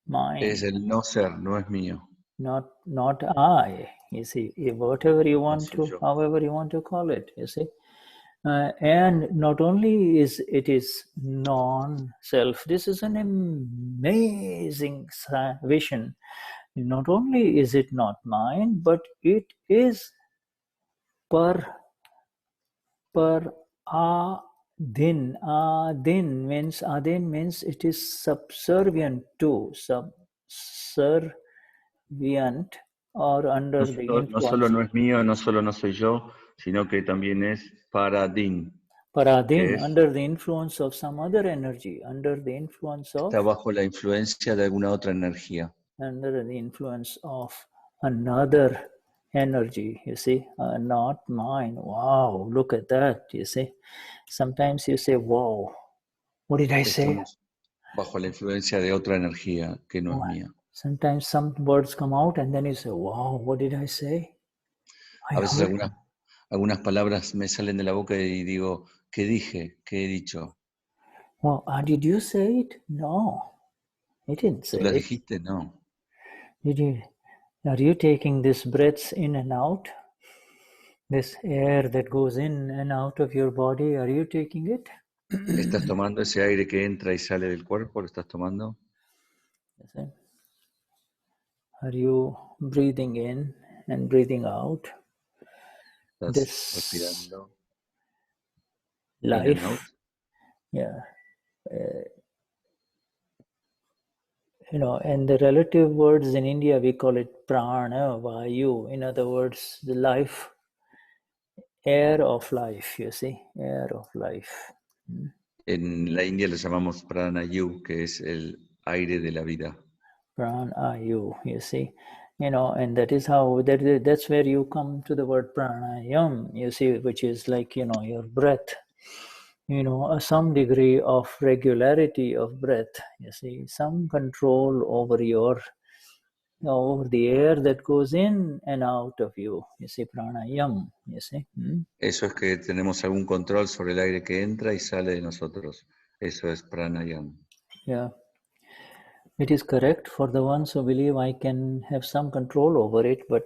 mine. Es el no ser, no es mío. Not I. You see, whatever you want No soy to, yo. however you want to call it. You see, and not only is it non-self. This is an amazing vision. Not only is it not mine, but it is paradhin. Adhin means it is subservient to, subservient or under the influence. No solo no es mío, no solo no soy yo, sino que también es paradhin. Paradhin, under the influence of some other energy, under the influence of... Está bajo la influencia de alguna otra energía. Under the influence of another energy, you see, not mine. Wow, look at that, you see. Sometimes you say, wow, what did I say? Estamos bajo la influencia de otra energía que no es mía. Sometimes some words come out and then you say, wow, what did I say? A veces algunas palabras me salen de la boca y digo, ¿qué dije? ¿Qué he dicho? Well, did you say it? No, I didn't say ¿Tú las it. dijiste? No. Are you taking these breaths in and out? This air that goes in and out of your body, are you taking it? ¿Estás tomando ese aire que entra y sale del cuerpo? ¿Lo estás tomando? Are you breathing in and breathing out? ¿Estás This respirando? life, in and out? yeah. And the relative words in India, we call it prana, vayu. In other words, the life, air of life, you see, air of life. En la India lo llamamos pranayu, que es el aire de la vida. Pranayu, you see. And that is how, that's where you come to the word pranayam, you see, which is like, your breath. Some degree of regularity of breath, you see, some control over over the air that goes in and out of you, see, pranayam, you see. Eso es que tenemos algún control sobre el aire que entra y sale de nosotros. Eso es pranayam. Yeah. It is correct for the ones who believe I can have some control over it, but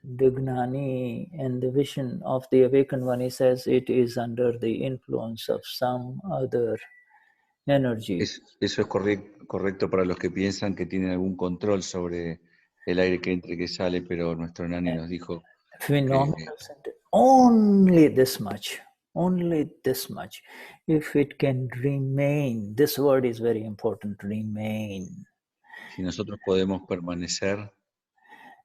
the Gnani and the vision of the awakened one, he says it is under the influence of some other energy. Eso es correcto para los que piensan que tienen algún control sobre el aire que entra y que sale, pero nuestro Gnani nos dijo Phenomenal center. Only this much. If it can remain, this word is very important, remain. Si nosotros podemos permanecer,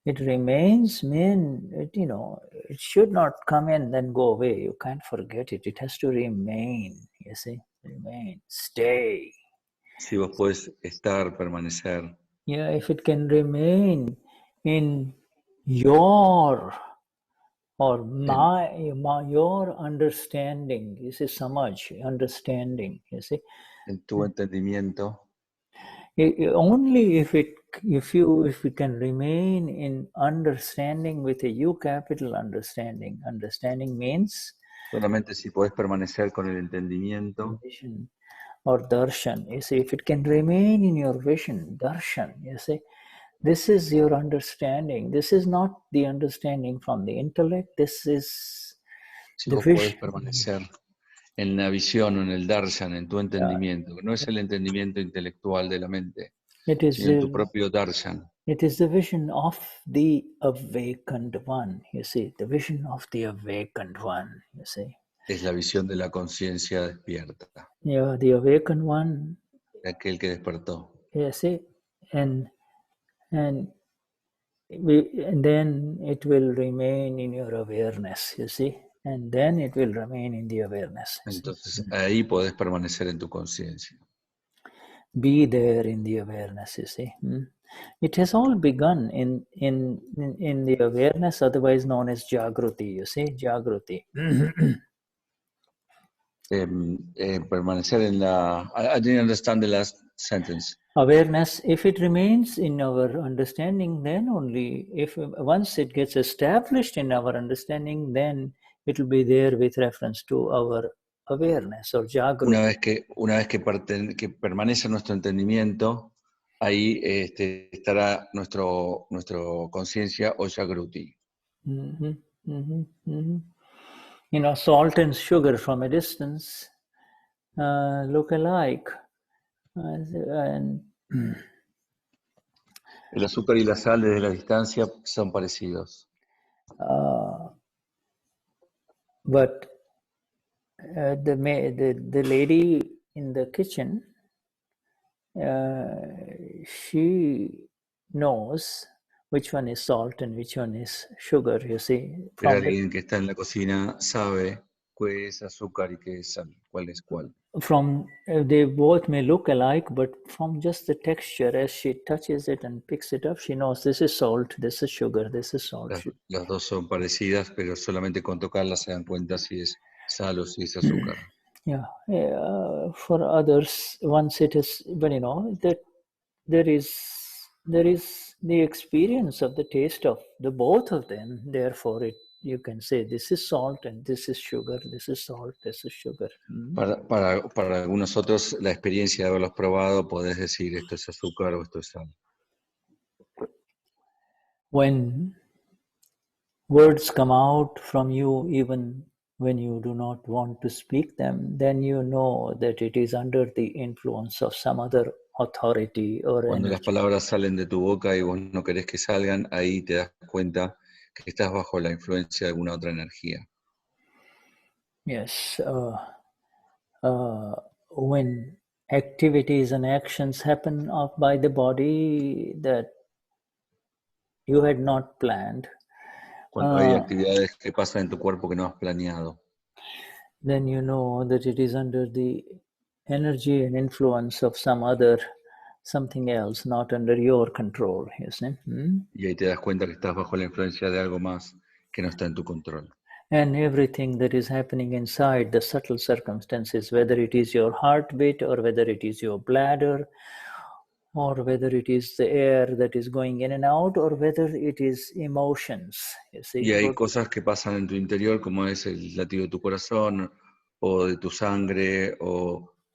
it remains, it should not come and then go away. You can't forget it. It has to remain, you see, remain, stay. Si vos podés estar, permanecer. Yeah, if it can remain in your or your understanding, you see, samaj, understanding, you see. en tu entendimiento, Only if we can remain in understanding with a U capital understanding. Understanding means solamente si podés permanecer con el entendimiento, vision or darshan. You see, if it can remain in your vision, darshan, you see, this is your understanding. This is not the understanding from the intellect. This is si the vos podés vision. permanecer en la visión o en el darshan, en tu entendimiento, que no es el entendimiento intelectual de la mente, It is sino en tu propio darshan. It is the vision of the awakened one, you see, the vision of the awakened one, you see. Es la visión de la conciencia despierta, Yeah, the awakened one, de aquel que despertó. you see, and then it will remain in your awareness, you see, and then it will remain in the awareness. Entonces ahí podés permanecer en tu conciencia. Be there in the awareness, you see. It has all begun in the awareness, otherwise known as Jagruti, you see, Jagruti. Permanecer en la... I didn't understand the last sentence. Awareness, if it remains in our understanding, then only, once it gets established in our understanding, then it will be there with reference to our awareness or Jagruti. Una vez que permanece nuestro entendimiento, ahí estará nuestro conciencia o Jagruti. You know, salt and sugar from a distance look alike. And El azúcar y la sal desde la distancia son parecidos. But the lady in the kitchen, she knows which one is salt and which one is sugar, you see. Pero alguien que está en la cocina sabe qué es azúcar y qué es sal, cuál es cuál. They both may look alike, but from just the texture, as she touches it and picks it up, she knows this is salt, this is sugar, this is salt. Las dos son parecidas, pero solamente con tocarlas se dan cuenta si es sal o si es azúcar. Yeah, for others, once it is, but you know that there is the experience of the taste of the both of them. Therefore, you can say this is salt and this is sugar. This is salt. This is sugar. Para algunos otros, la experiencia de haberlos probado, podés decir esto es azúcar o esto es sal. When words come out from you, even when you do not want to speak them, then you know that it is under the influence of some other authority or Cuando las energy. palabras salen de tu boca y vos no querés que salgan, ahí te das cuenta que estás bajo la influencia de alguna otra energía. Yes, when activities and actions happen by the body that you had not planned, Cuando hay actividades que pasan en tu cuerpo que no has planeado, then you know that it is under the energy and influence of something else, not under your control, you see. Y ahí te das cuenta que estás bajo la influencia de algo más que no está en tu control. And everything that is happening inside the subtle circumstances, whether it is your heartbeat or whether it is your bladder, or whether it is the air that is going in and out, or whether it is emotions. You see? Y hay cosas que pasan en tu interior, como es el latido de tu corazón, o de tu sangre,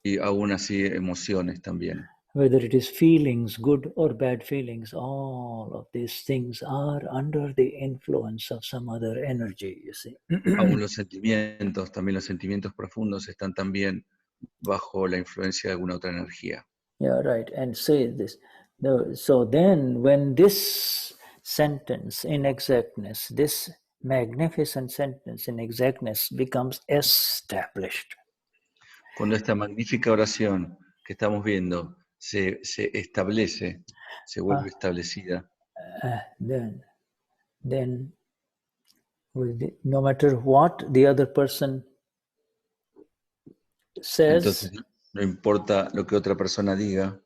y aún así emociones también. Whether it is feelings, good or bad feelings, all of these things are under the influence of some other energy, you see. Aún los sentimientos, también los sentimientos profundos están también bajo la influencia de alguna otra energía. Yeah, right. And say this. So then when this sentence in exactness, this magnificent sentence in exactness becomes established. Cuando esta magnífica oración que estamos viendo se establece, se vuelve establecida, Then no matter what the other person says, entonces no importa lo que otra persona diga,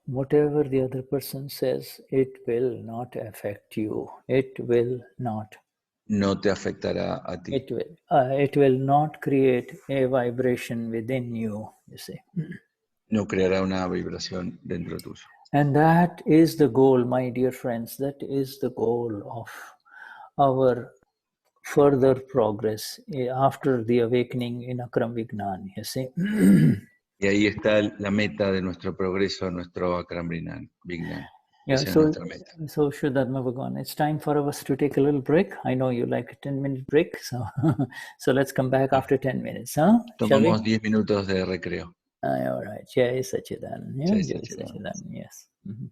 whatever the other person says, it will not affect you. It will not. no te afectará a ti. It will not create a vibration within you, you see. No creará una vibración dentro tuyo. And that is the goal, my dear friends. That is the goal of our further progress after the awakening in Akram Vignan, you see. Y ahí está la meta de nuestro progreso, nuestro Akram Vignan. Yeah, Esa es nuestra meta. so Shuddhatma Bhagavan, it's time for us to take a little break. I know you like a 10-minute break, so so let's come back after 10 minutes, huh? Shall we? Tomamos 10 minutos de recreo. All right. Jai Sachidanand. Yeah, Jai Jai Sachidanand. Sachidanand. Yes. Mhm.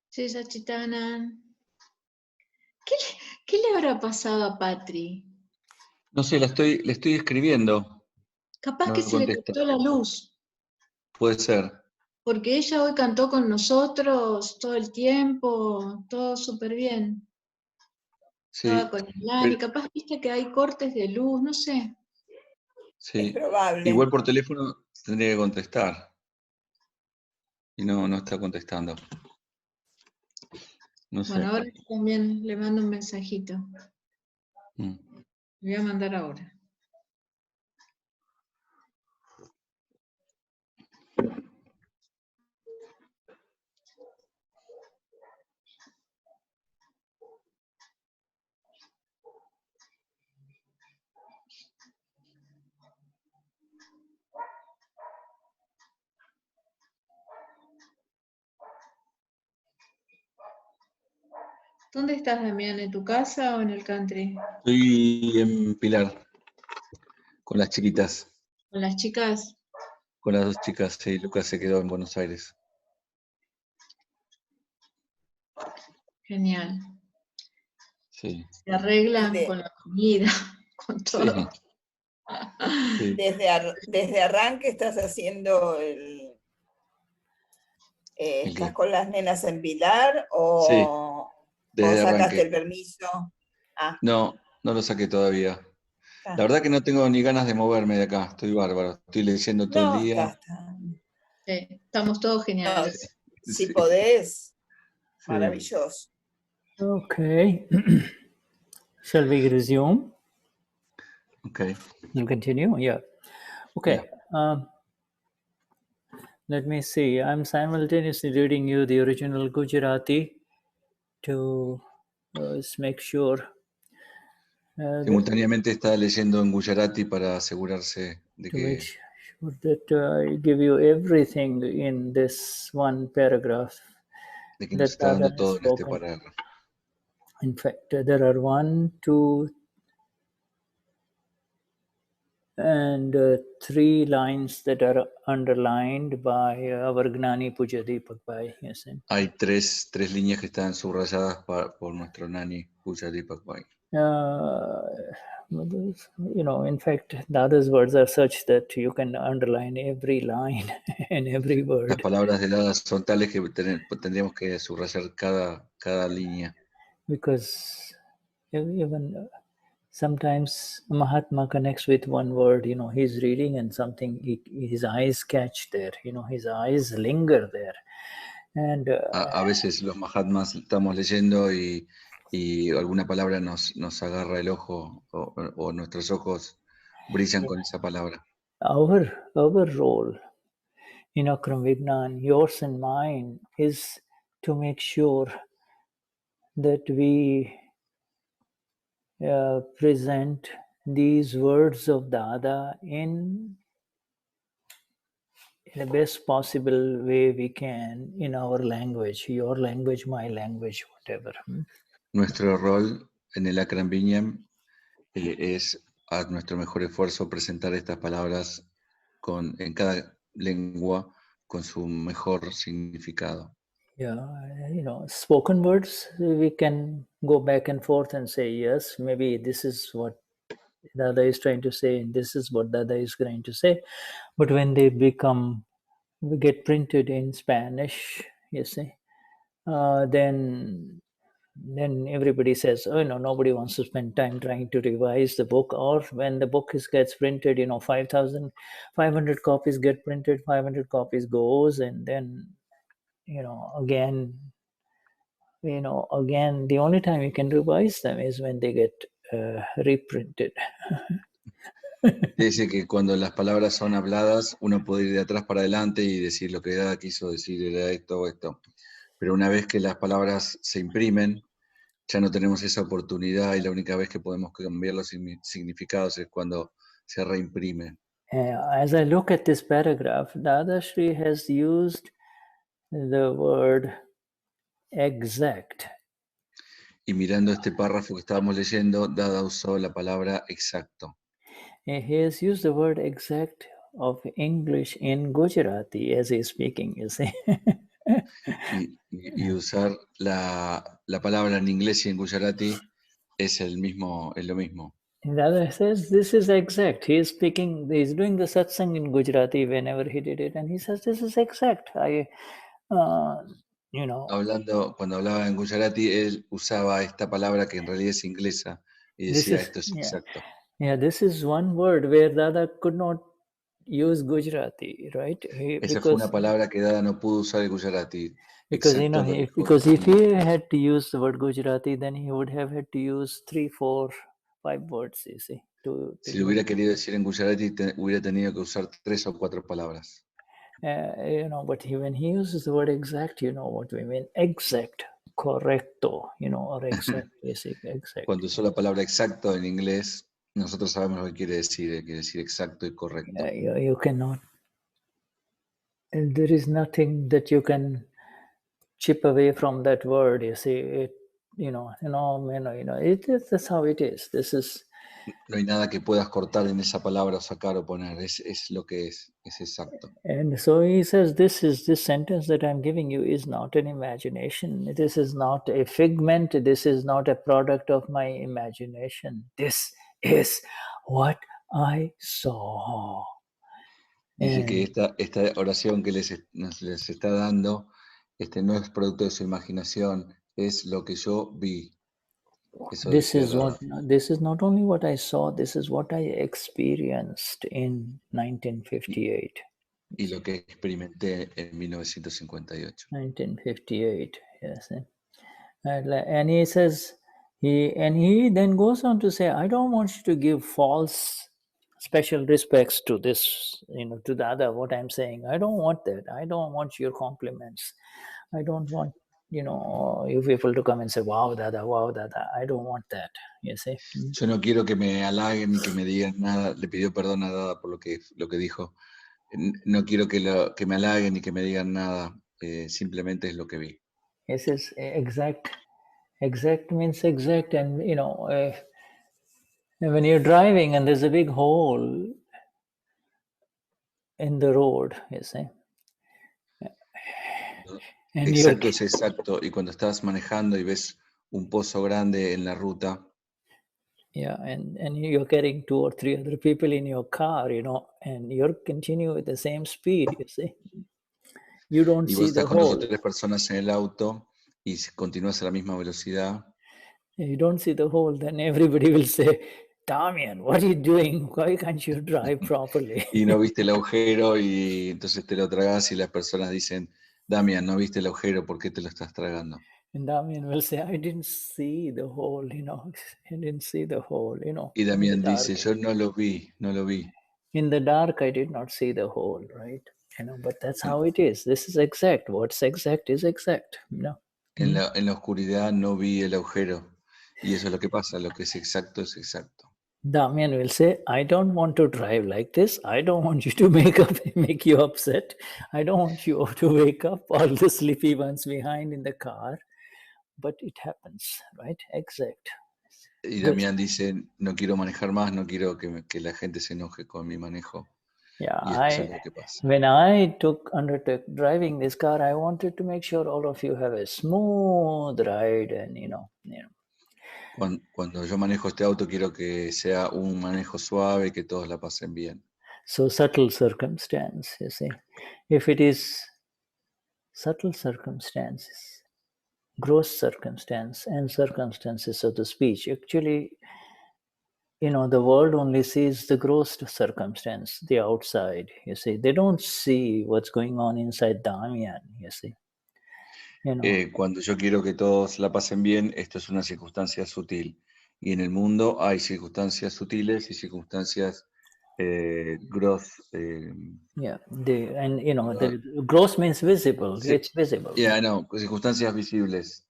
Sí, Sachitana. ¿Qué le habrá pasado a Patri? No sé, le estoy escribiendo. Capaz No que se le contesta. cortó la luz, Puede ser. porque ella hoy cantó con nosotros todo el tiempo, todo súper bien. Sí. Estaba con Gnani, capaz viste que hay cortes de luz, no sé. Sí. Es probable. Igual por teléfono tendría que contestar. Y no está contestando. No sé. Bueno, ahora también le mando un mensajito. Mm. Le voy a mandar ahora. ¿Dónde estás, Damien? ¿En tu casa o en el country? Estoy en Pilar, con las chiquitas. ¿Con las chicas? Con las dos chicas, sí. Lucas se quedó en Buenos Aires. Genial. Sí. Se arreglan Desde- con la comida, con todo. Sí. Desde arranque estás haciendo ¿El ¿estás qué? con las nenas en Pilar Sí, o desde sacaste arranque. el permiso? Ah, No lo saqué todavía. está. La verdad que no tengo ni ganas de moverme de acá. Estoy bárbaro. Estoy leyendo todo el No, día. está. Sí, estamos todos No, geniales. si Sí. podés, Sí. maravilloso. Okay. Shall we resume? Okay. You continue? Yeah. Okay. Let me see. I'm simultaneously reading you the original Gujarati to make sure. Simultáneamente está leyendo en Gujarati para asegurarse de To make que sure that I give you everything in this one paragraph nos that está dando Dada has todo en este spoken. parágrafo. In fact, there are 1, 2, and 3 lines that are underlined by our Gnani Purush Dadashri. Yes. Hay tres líneas que están subrayadas por nuestro Gnani Purush Dadashri. In fact, Dada's words are such that you can underline every line and every Las word. palabras de Dada son tales que tendríamos que subrayar cada línea. Because even sometimes Mahatma connects with one word, he's reading and something, his eyes catch there, his eyes linger there. And A veces los Mahatmas estamos leyendo y alguna palabra nos agarra el ojo o nuestros ojos brillan con esa palabra. our role in Akram Vignan, yours and mine, is to make sure that we present these words of Dada in the best possible way we can in our language, your language, my language, whatever. Nuestro rol en el Akram Vignan es a nuestro mejor esfuerzo presentar estas palabras en cada lengua con su mejor significado. Yeah, spoken words, we can go back and forth and say, yes, maybe this is what Dada is trying to say, and this is what Dada is trying to say. But when they get printed in Spanish, you see, then then everybody says, oh no, nobody wants to spend time trying to revise the book. Or when the book gets printed, 500 copies get printed, 500 copies goes, and then again the only time you can revise them is when they get reprinted. Dice que cuando las palabras son habladas, uno puede ir de atrás para adelante y decir lo que Dada quiso decir era esto o esto. Pero una vez que las palabras se imprimen, ya no tenemos esa oportunidad y la única vez que podemos cambiar los significados es cuando se reimprime. As I look at this paragraph, Dadashri has used the word exact. Y mirando este párrafo que estábamos leyendo, Dada usó la palabra exacto. He has used the word exact of English in Gujarati as he's speaking, you see. y usar la palabra en inglés y en Gujarati es lo mismo. And Dada says this is exact. He is speaking, he's doing the satsang in Gujarati whenever he did it, and he says this is exact. Cuando hablaba en Gujarati, él usaba esta palabra que en realidad es inglesa y decía esto es exacto. Yeah, this is one word where Dada could not use Gujarati, right? Esa fue una palabra que Dada no pudo usar el Gujarati. Because if he had to use the word Gujarati, then he would have had to use 3, 4, 5 words, you see. Si lo hubiera querido decir en Gujarati, hubiera tenido que usar 3 o 4 palabras. But when he uses the word exact, you know what we mean. Exact, correcto, or exact, exact. Cuando usó la palabra exacto en inglés, nosotros sabemos lo que quiere decir exacto y correcto. You cannot, and there is nothing that you can chip away from that word, you see. That's how it is. This is. No hay nada que puedas cortar en esa palabra, sacar o poner. Es lo que es exacto. And so he says, this sentence that I'm giving you is not an imagination. This is not a figment. This is not a product of my imagination. This is what I saw. Dice que esta oración que les está dando no es producto de su imaginación, es lo que yo vi. This is not only what I saw, this is what I experienced in 1958. Y lo que experimenté en 1958. 1958, yes. And he says, he then goes on to say, I don't want you to give false special respects to this, to Dada, what I'm saying. I don't want that. I don't want your compliments. I don't want, you people to come and say, wow, Dada, I don't want that, you see. Yo no quiero que me halaguen ni que me digan nada. Le pidió perdón a Dada por lo que dijo. No quiero que me halaguen ni que me digan nada. Simplemente es lo que vi. He says exact. Exact means exact. And, when you're driving and there's a big hole in the road, you see. And exacto es exacto. Y cuando estás manejando y ves un pozo grande en la ruta. Yeah, and you're carrying 2 or 3 other people in your car, and you're continuing with the same speed, you see. You don't see the hole. Y vos estás con 2 o 3 personas en el auto y continúas a la misma velocidad. You don't see the hole, then everybody will say, Damien, what are you doing? Why can't you drive properly? Y no viste el agujero y entonces te lo tragas y las personas dicen, Damien, no viste el agujero, ¿por qué te lo estás tragando? And Damien will say, I didn't see the hole, I didn't see the hole, Y Damien dice, yo no lo vi. In the dark, I did not see the hole, right? But that's how it is. This is exact. What's exact is exact, En la oscuridad no vi el agujero. Y eso es lo que pasa, lo que es exacto es exacto. Damien will say, I don't want to drive like this. I don't want you to make you upset. I don't want you to wake up all the sleepy ones behind in the car. But it happens, right? Exact. Y Damián dice, no quiero manejar más, no quiero que la gente se enoje con mi manejo. Yeah, y eso es lo que pasa. When I undertook driving this car, I wanted to make sure all of you have a smooth ride and, Cuando yo manejo este auto, quiero que sea un manejo suave y que todos la pasen bien. So subtle circumstance, you see. If it is subtle circumstances, gross circumstance and circumstances of the speech. Actually, the world only sees the gross circumstance, the outside, you see. They don't see what's going on inside Damien, you see. Cuando yo quiero que todos la pasen bien, esto es una circunstancia sutil. Y en el mundo hay circunstancias sutiles y circunstancias gross. The gross means visible. Sí. It's visible. Yeah, no, circunstancias visibles.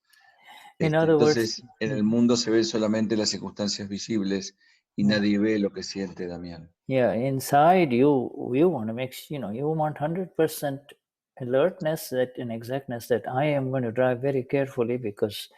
In other Entonces, words, en el mundo se ven solamente las circunstancias visibles y nadie ve lo que siente Damián. Yeah, inside you want to make, you want 100% alertness and exactness that I am going to drive very carefully because,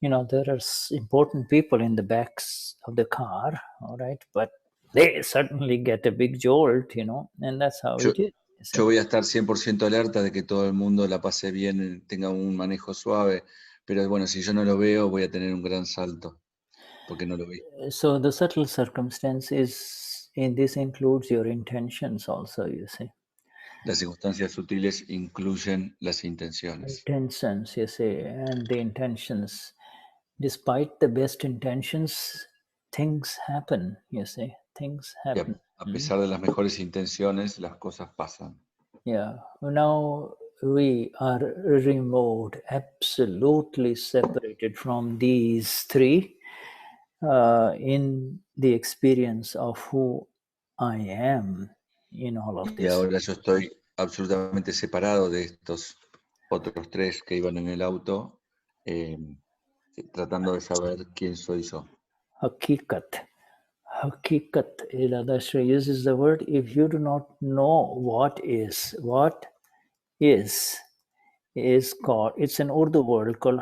there are important people in the backs of the car, all right? But they certainly get a big jolt, and that's how it is. Yo voy a estar 100% alerta de que todo el mundo la pase bien, tenga un manejo suave, pero bueno, si yo no lo veo, voy a tener un gran salto, porque no lo vi. So the subtle circumstance this includes your intentions also, you see. Las circunstancias sutiles incluyen las intenciones. Intentions, you see, and the intentions, despite the best intentions, things happen, you see, things happen. A pesar de las mejores intenciones, las cosas pasan. Yeah, now we are removed, absolutely separated from these three in the experience of who I am in all of Y this. ahora yo estoy absolutamente separado de estos otros tres que iban en el auto, tratando de saber quién soy yo. Hakikat. Hakikat, Dadashri uses the word, if you do not know what is called, it's an Urdu word called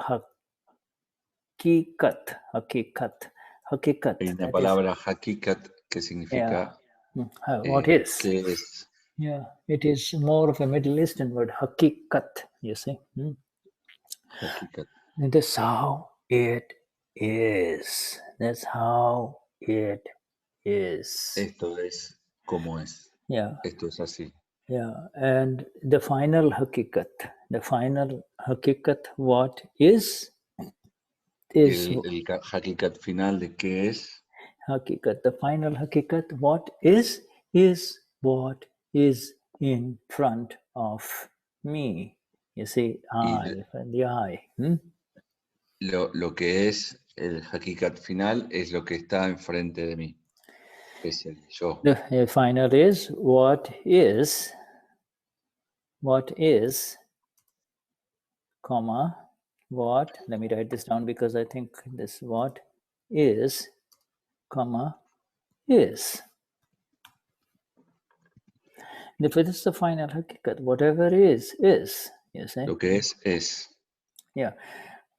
hakikat. Hakikat. Hay una palabra hakikat que significa what is. ¿qué es? Yeah, it is more of a Middle Eastern word, hakikat, you see. Hakikat. And that's how it is. That's how it is. Esto es como es. Yeah. Esto es así. Yeah, and the final hakikat, what is El hakikat final de qué es. Hakikat, the final hakikat, what is what is in front of me. You see, the I. Lo que es el hakikat final es lo que está enfrente de mí. Es el yo. The final is, comma, what, let me write this down because I think this what is, comma, is. If it is the final hakikat, whatever is, you see. Lo que es. Yeah.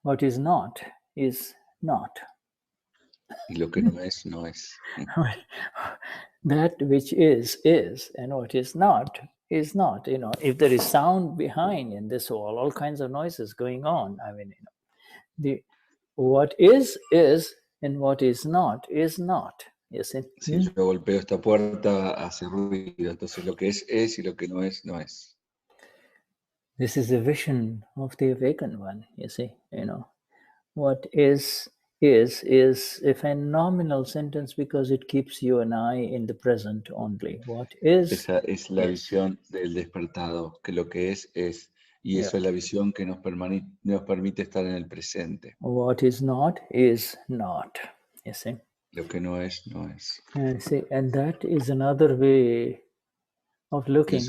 What is not, is not. Y lo que no es, no es. That which is, and what is not, not. If there is sound behind in this wall, all kinds of noises going on. I mean, the what is, and what is not, you see. Si yo golpeo esta puerta, hace ruido. Entonces lo que es y lo que no es, no es. This is a vision of the awakened one, you see. What is a phenomenal sentence because it keeps you and I in the present only. What is? Esa es la visión del despertado, que lo que es. Y eso es la visión que nos permite estar en el presente. What is not, you see. Lo que no es, no es. And that is another way of looking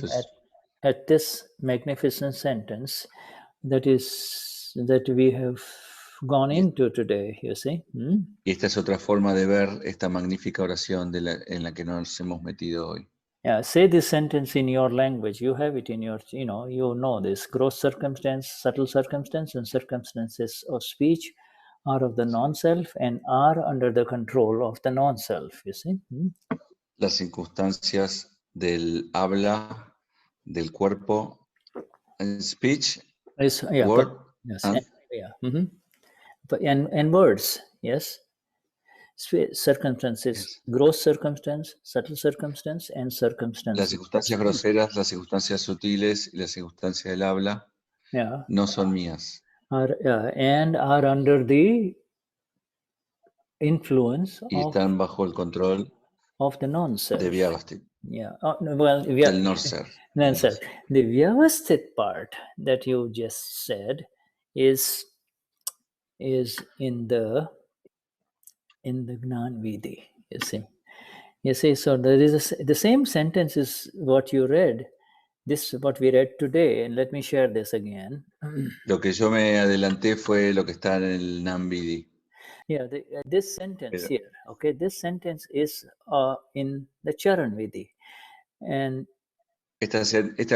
at this magnificent sentence that we have gone into today, you see. Y esta es otra forma de ver esta magnífica oración en la que nos hemos metido hoy. Yeah, say this sentence in your language. You have it in your, you know this. Gross circumstance, subtle circumstance, and circumstances of speech are of the non-self and are under the control of the non-self, you see. Las circunstancias del habla, del cuerpo, speech, word, and words, yes. Circumstances, gross circumstance, subtle circumstance, and circumstances. Las circunstancias groseras, las circunstancias sutiles y las circunstancias del habla no son mías. and are under the influence y están bajo el control of the de non-self. Vyavasthit, Yeah. Well, del no-ser. non-self. The Vyavasthit part that you just said is in the Gnan Vidhi. You see. So there is the same sentence is what you read. This is what we read today, and let me share this again. Lo que yo me adelanté fue lo que está en el Nambidi. Yeah, this sentence here, okay, this sentence is in the Charan Vidhi. And esta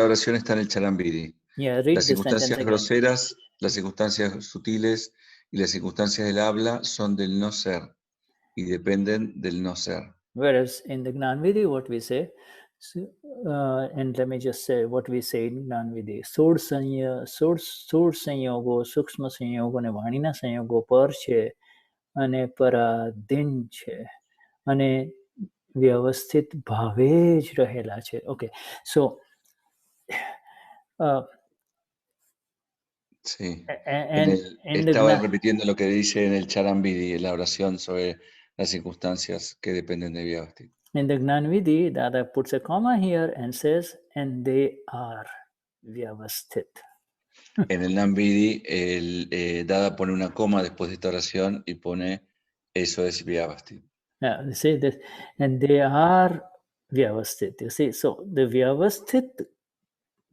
oración está en el Charambidi. yeah, read Las the sentence circunstancias again. groseras, las circunstancias sutiles y las circunstancias del habla son del no ser y dependen del no ser. Whereas in the Gnan Vidhi, what we say, and let me just say what we say in Gnan Vidhi, Sur Sanyogo, Suksma Sanyogo, ne Vanina Sanyogo par છે, અને paradhin છે, અને વ્યવસ્થિત ભાવે જ રહેલા છે. Okay, so Sí. and Estaba repitiendo lo que dice en el Charambidi, en la oración sobre las circunstancias que dependen de Vyavasthit. in the Gnan Vidhi, Dada puts a comma here and says, and they are Vyavasthit. En el Nambidi, Dada pone una coma después de esta oración y pone, eso es Vyavasthit. Yeah, you see this, and they are Vyavasthit. You see, so the Vyavasthit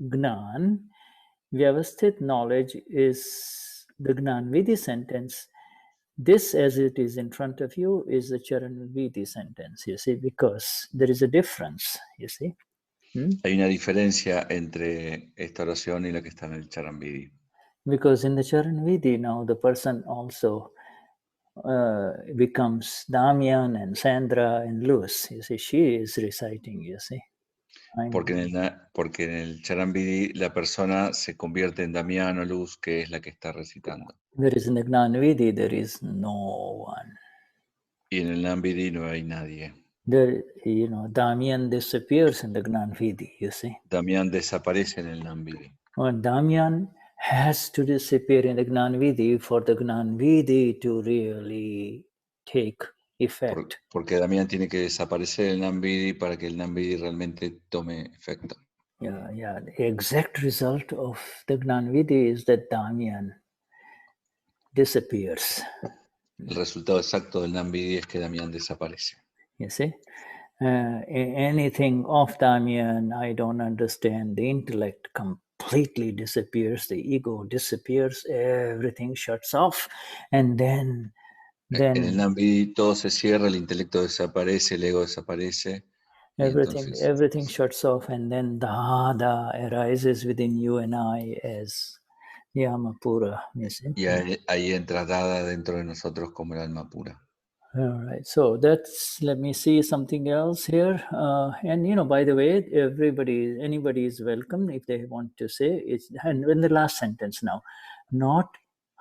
Gnan, Vyavasthit knowledge is the Gnan Vidhi sentence. This, as it is in front of you, is the Charan Vidhi sentence, you see, because there is a difference, you see. Hay una diferencia entre esta oración y la que está en el Charambidi. Because in the Charan Vidhi, now the person also becomes Damien and Sandra and Luz. You see, she is reciting, you see. Porque en el Charambidi la persona se convierte en Damián o Luz, que es la que está recitando. Whereas in the Gnan Vidhi, there is no one. Y en el Nambidi no hay nadie. There, you know, Damien disappears in the Gnan Vidhi, you see. Damián desaparece en el Nambidi. Well, Damien has to disappear in the Gnan Vidhi for the Gnan Vidhi to really take effect. Porque Damián tiene que desaparecer el Nambidi para que el Nambidi realmente tome efecto. Yeah. The exact result of the Gnan Vidhi is that Damien disappears. El resultado exacto del Nambidi es que Damián desaparece. You see? Anything of Damien, I don't understand. The intellect completely disappears, the ego disappears, everything shuts off, and then en el Nambidi todo se cierra, el intelecto desaparece, el ego desaparece. Everything shuts off, and then Dada arises within you and I as the alma pura. You see? Y ahí entra Dada dentro de nosotros como el alma pura. All right, so let me see something else here. And you know, by the way, anybody is welcome if they want to say it's, and in the last sentence now, not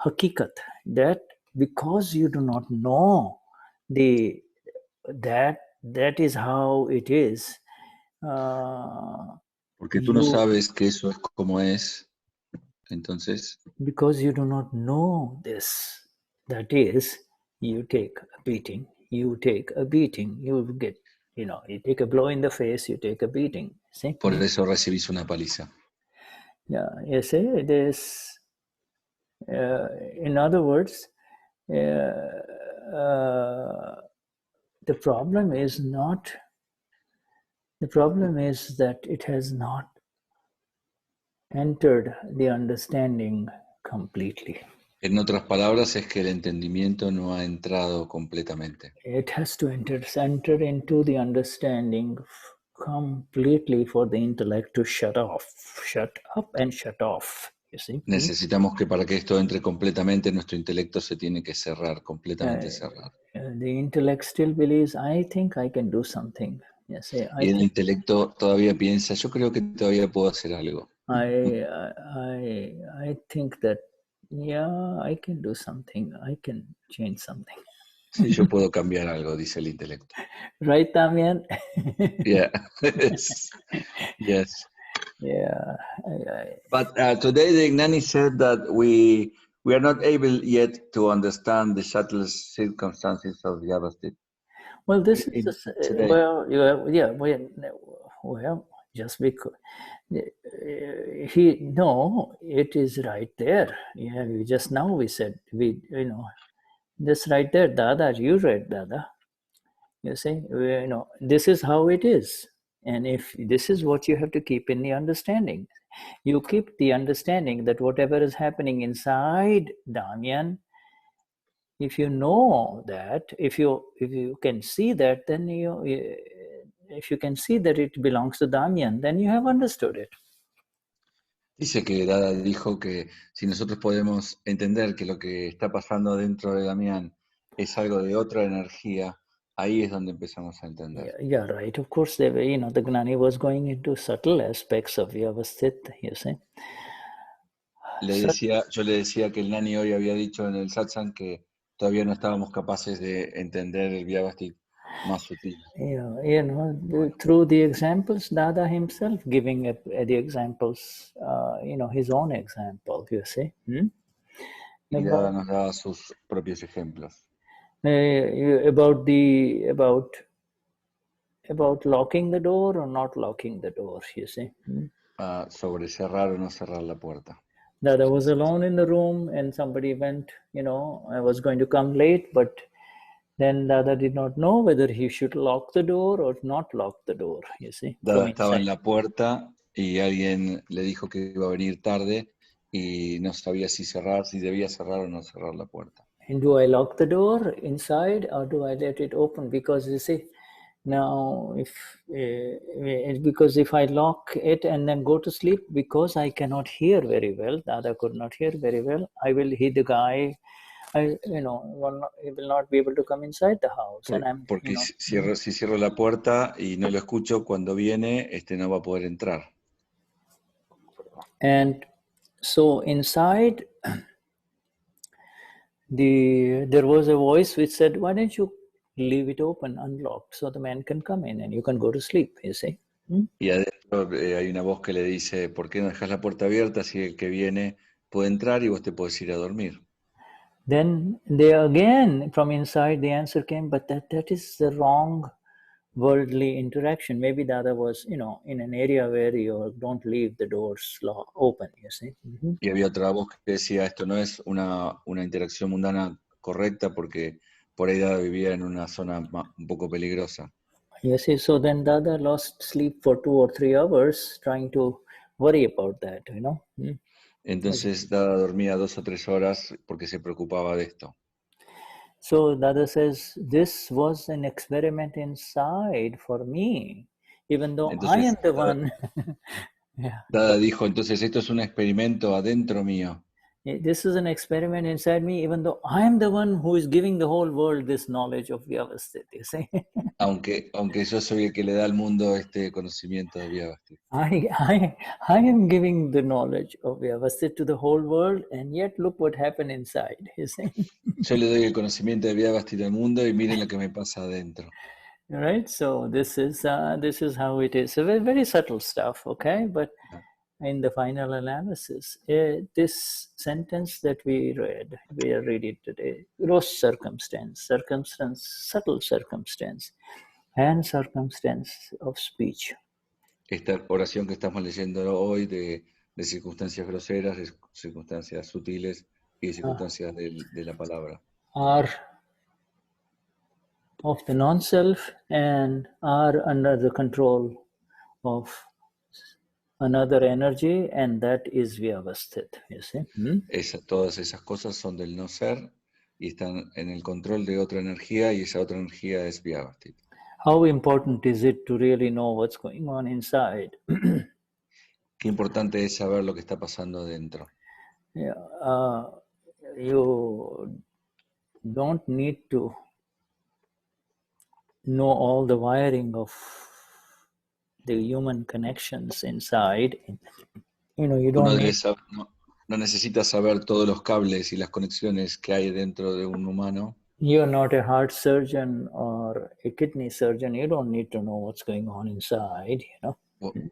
hakikat, that because you do not know that is how it is. Porque tú no sabes que eso es como es, entonces. Because you do not know this, that is, you take a beating, you get, you know, you take a blow in the face, you take a beating. See? Por eso recibís una paliza. Yeah, you see, it is, in other words, the problem is that it has not entered the understanding completely. En otras palabras, es que el entendimiento no ha entrado completamente. It has to enter into the understanding completely for the intellect to shut up and shut off. You see? Necesitamos que para que esto entre completamente, nuestro intelecto se tiene que cerrar, completamente cerrar. The intellect still believes, I think I can do something. Yes, y el intelecto todavía piensa, yo creo que todavía puedo hacer algo. I think that, yeah, I can do something. I can change something. Sí, yo puedo cambiar algo, dice el intelecto. Right, Damien? Yeah. Yes. Yeah. But today the Gnani said that we We are not able yet to understand the subtle circumstances of the Vyavasthit. Well, this is Today. well, just because it is right there. Yeah, just now we said this right there, Dada. You read, Dada. You see, this is how it is, and if this is what you have to keep in the understanding, you keep the understanding that whatever is happening inside Damien. If you know that, if you can see that, then if you can see that it belongs to Damien, then you have understood it. Dice que Dada dijo que si nosotros podemos entender que lo que está pasando dentro de Damián es algo de otra energía, ahí es donde empezamos a entender. Yeah, right. Of course, the Gnani was going into subtle aspects of Vyavasthit, you see. Yo le decía que el Gnani hoy había dicho en el satsang que todavía no estábamos capaces de entender el Vyavasthit más sutil. Through the examples, Dada himself giving the examples, his own example, you see. Y Dada nos daba sus propios ejemplos. About locking the door or not locking the door, you see. Sobre cerrar o no cerrar la puerta. Dada was alone in the room and somebody went, I was going to come late, but then Dada did not know whether he should lock the door or not lock the door, you see. Dada estaba en la puerta y alguien le dijo que iba a venir tarde y no sabía si debía cerrar o no cerrar la puerta. And do I lock the door inside or do I let it open? Because you see, now because if I lock it and then go to sleep, because I cannot hear very well, Dada could not hear very well, I will hear the guy. He will not be able to come inside the house. Porque si cierro la puerta y no lo escucho, cuando viene, no va a poder entrar. And so inside, there was a voice which said, why don't you leave it open, unlocked, so the man can come in and you can go to sleep, you see. Y adentro hay una voz que le dice, ¿por qué no dejas la puerta abierta si el que viene puede entrar y vos te puedes ir a dormir? Then again, from inside, the answer came, but that is the wrong worldly interaction. Maybe Dada was, in an area where you don't leave the doors open, you see. Y había otra voz que decía, esto no es una interacción mundana correcta porque por ahí Dada vivía en una zona un poco peligrosa. You see, so then Dada lost sleep for 2 or 3 hours trying to worry about that, Entonces Dada dormía 2 o 3 horas porque se preocupaba de esto. So Dada says, this was an experiment inside for me, even though I am the one. Dada dijo, entonces esto es un experimento adentro mío. This is an experiment inside me, even though I am the one who is giving the whole world this knowledge of Vyavasthit, you see. Aunque yo soy el que le da al mundo este conocimiento de Vyavasthit. I am giving the knowledge of Vyavasthit to the whole world, and yet look what happened inside, you see. Yo le doy el conocimiento de Vyavasthit al mundo y miren lo que me pasa adentro. Right, so this is how it is. So very subtle stuff, okay? But in the final analysis, this sentence that we are reading today, gross circumstance, subtle circumstance, and circumstance of speech. Esta oración que estamos leyendo hoy de circunstancias groseras, de circunstancias sutiles y de circunstancias de la palabra. Are of the non-self and are under the control of another energy, and that is Vyavasthit, you see. Todas esas cosas son del no ser y están en el control de otra energía y esa otra energía es Vyavasthit. How important is it to really know what's going on inside? Qué importante es saber lo que está pasando dentro. You don't need to know all the wiring of the human connections inside. You don't need... No necesitas saber todos los cables y las conexiones que hay dentro de un humano. You're not a heart surgeon or a kidney surgeon. You don't need to know what's going on inside,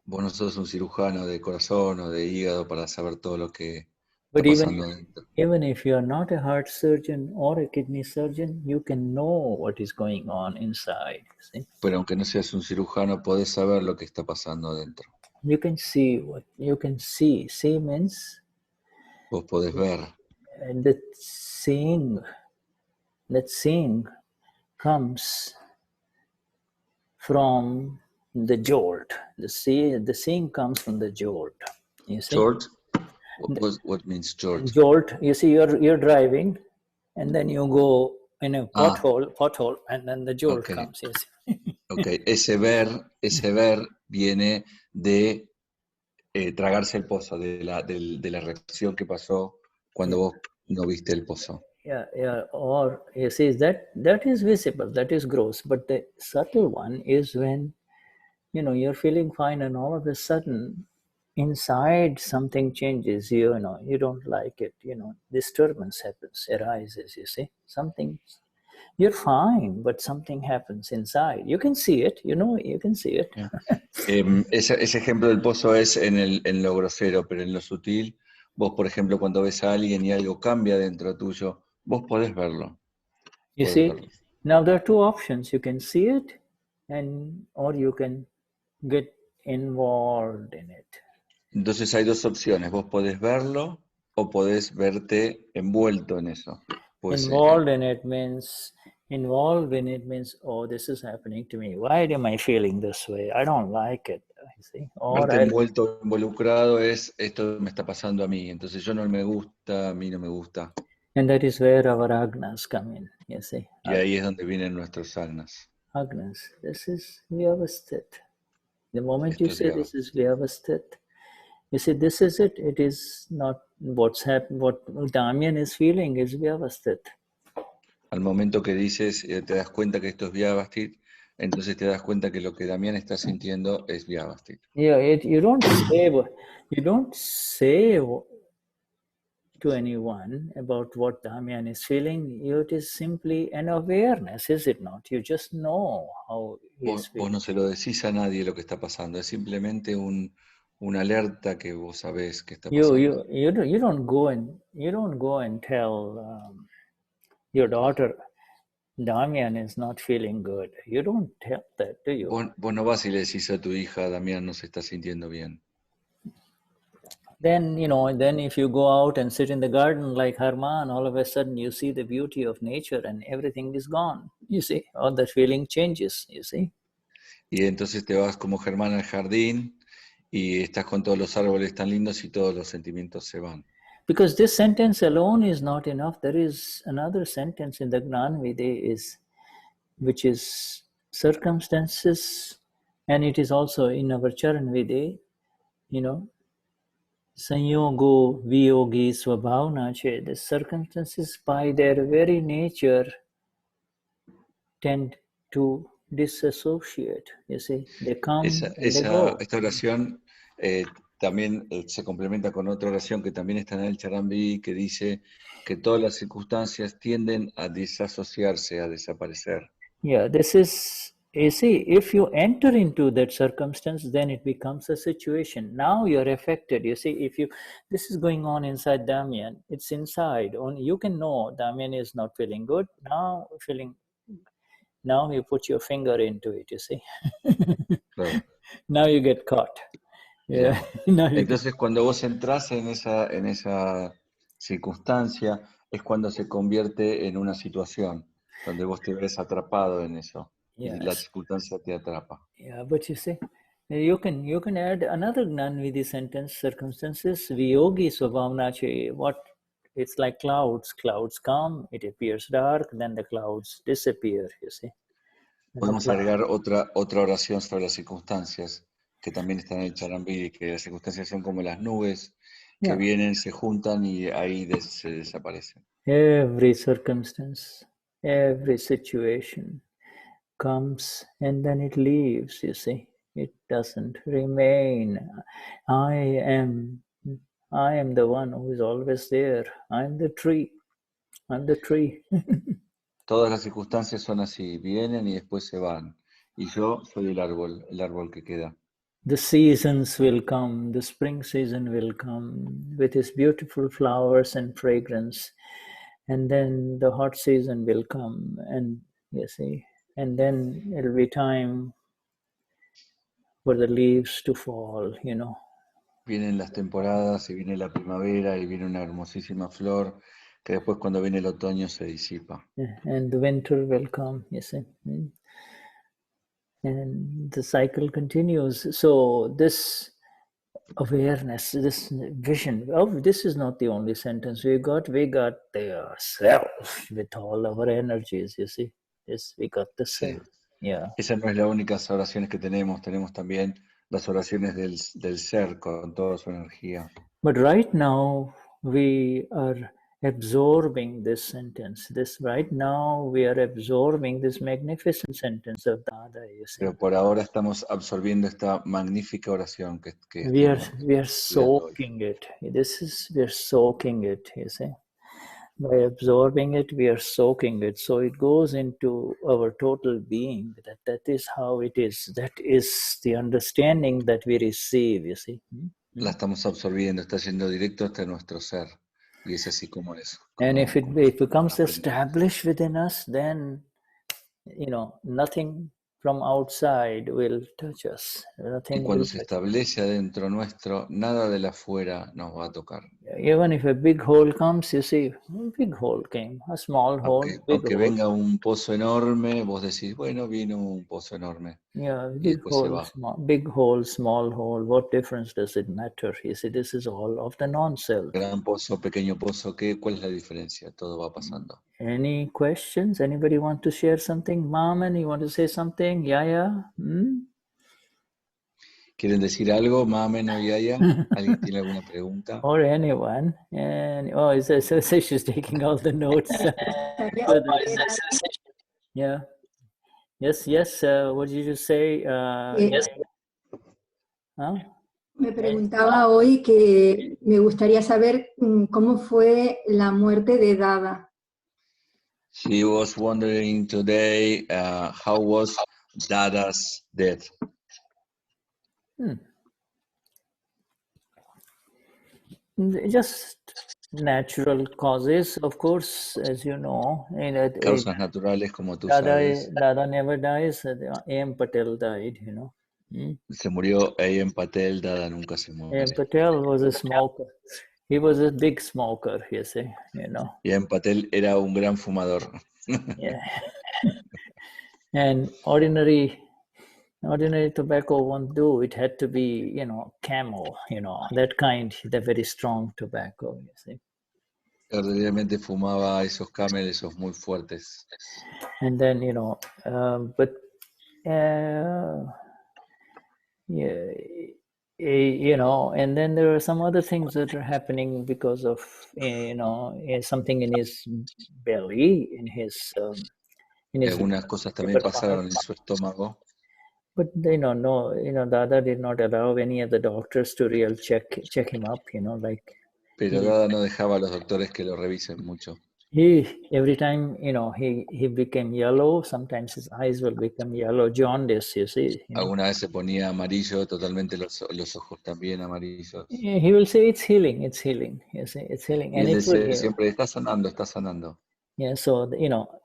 Vos no sos un cirujano de corazón o de hígado para saber todo lo que But está pasando adentro. even if you are not a heart surgeon or a kidney surgeon, you can know what is going on inside. See? Pero aunque no seas un cirujano, podés saber lo que está pasando adentro. You can see what you can see. See means Vos podés ver. that seeing comes from the jolt. The seeing comes from the jolt. You see? George? What means George? Jolt. You see, you're driving, and then you go in a pothole, and then the jolt Okay. comes. Yes. Okay. Ese ver viene de tragarse el pozo, de la reacción que pasó cuando vos no viste el pozo. Yeah. Or you see, that is visible, that is gross. But the subtle one is when you're feeling fine, and all of a sudden, inside something changes. You don't like it. Disturbance arises. You see, something. You're fine, but something happens inside. You can see it. You can see it. Yeah. Ese ejemplo del pozo es en lo grosero, pero en lo sutil, vos, por ejemplo, cuando ves a alguien y algo cambia dentro tuyo, vos podés verlo. You see, now there are two options. You can see it, or you can get involved in it. Entonces hay dos opciones, vos podés verlo o podés verte envuelto en eso. Involved in it means, oh, this is happening to me. Why am I feeling this way? I don't like it. See? Verte envuelto, involucrado es, esto me está pasando a mí, entonces yo no me gusta, a mí no me gusta. And that is where our agnas come in, you see. Y ahí es donde vienen nuestros agnas. Agnas, this is vyavasthit. The moment you say this is vyavasthit, you see, this is it. It is not what's happened. What Damien is feeling is vyavasthit. Al momento que dices, te das cuenta que esto es vyavasthit, entonces te das cuenta que lo que Damián está sintiendo es vyavasthit. Yeah, you don't say to anyone about what Damien is feeling. It is simply an awareness, is it not? You just know how he is feeling. Vos no se lo decís a nadie lo que está pasando, es simplemente una alerta que vos sabés que está pasando. You don't go and tell your daughter, Damien is not feeling good. You don't tell that, do you? Vos no vas y le decís a tu hija, Damián no se está sintiendo bien. Then if you go out and sit in the garden like Harman, all of a sudden you see the beauty of nature and everything is gone. You see, all the feeling changes. You see. Y entonces te vas como Germán al jardín y estás con todos los árboles tan lindos y todos los sentimientos se van. Because this sentence alone is not enough. There is another sentence in the Gnani Purush, which is circumstances, and it is also in our Charan Vide, Sanyogo Viyogi Swabhavna che, the circumstances by their very nature tend to disassociate. You see, they come and they go. Esta oración también se complementa con otra oración que también está en el Charan que dice que todas las circunstancias tienden a disasociarse, a desaparecer. Yeah, this is, you see, if you enter into that circumstance, then it becomes a situation. Now you're affected. You see, this is going on inside Damien, it's inside. Only you can know Damien is not feeling good. Now you put your finger into it, you see. Claro. Now you get caught. Yeah. Entonces cuando vos entras en esa circunstancia es cuando se convierte en una situación donde vos te ves atrapado en eso. Yes. Y la circunstancia te atrapa. Yeah, but you see, you can add another Gnani Purush sentence, circumstances viyogi swabhavna che. What it's like clouds come, it appears dark, then the clouds disappear, you see. Podemos agregar otra oración sobre las circunstancias que también está en el Charan que las circunstancias son como las nubes que vienen, se juntan y ahí se desaparecen. Every circumstance, every situation comes and then it leaves, you see. It doesn't remain. I am the one who is always there. I'm the tree. Todas las circunstancias son así, vienen y después se van. Y yo soy el árbol que queda. the seasons will come, the spring season will come with its beautiful flowers and fragrance, and then the hot season will come, and you see, and then it'll be time for the leaves to fall, you know. Vienen las temporadas y viene la primavera y viene una hermosísima flor que después cuando viene el otoño se disipa. And the winter will come, you see. And the cycle continues. So this awareness, this vision, this is not the only sentence we got the self with all our energies, you see. Yes, we got the self. Sí. Yeah. Esas no es las únicas oraciones que tenemos también las oraciones del ser con toda su energía. But right now we are absorbing this sentence. Right now we are absorbing this magnificent sentence of Dada, you see. Pero por ahora estamos absorbiendo esta magnífica oración que We are soaking it. We are soaking it, you see. By absorbing it, we are soaking it. So it goes into our total being. That is how it is. That is the understanding that we receive, you see. La estamos absorbiendo, está yendo directo hasta nuestro ser. Y es así como es. And if it becomes established within us, then, nothing from outside will touch us. Y cuando se establece adentro nuestro, nada de la afuera nos va a tocar. Even if a big hole comes, you see, a big hole came, a small hole, aunque venga un pozo enorme, vos decís, bueno, vino un pozo enorme. Yeah, big hole, small hole, what difference does it matter? You see, this is all of the non-self. Gran pozo, pequeño pozo, ¿cuál es la diferencia? Todo va pasando. Any questions? Anybody want to share something? Maman, you want to say something? Yaya? ¿Quieren decir algo, Mamen o Yaya? ¿Alguien tiene alguna pregunta? Or anyone? And she's taking all the notes. Yeah. Yes. What did you say? Yes. ¿Ah? Me preguntaba hoy que me gustaría saber cómo fue la muerte de Dada. She was wondering today how was Dada's death. Just natural causes, of course, as you know. Causas naturales, como tú sabes. Dada never dies. A.M. Patel died, you know. Se murió A.M. Patel, Dada nunca se muere. A.M. Patel was a smoker. He was a big smoker, you see, you know. A.M. Patel era un gran fumador. Yeah. And ordinary tobacco won't do. It had to be, Camel, that kind, the very strong tobacco, you see. Ordinariamente fumaba esos Camel, esos muy fuertes. And then, and then there are some other things that are happening because of, something in his belly, in his algunas cosas también pasaron en su estómago. But Dada did not allow any of the doctors to check him up, Pero Dada no dejaba a los doctores que lo revisen mucho. Every time, he became yellow. Sometimes his eyes will become yellow, jaundice, you see. Alguna vez se ponía amarillo, totalmente los ojos también amarillos. He will say, it's healing, you see, it's healing. Y él dice siempre, está sanando. Yeah, so,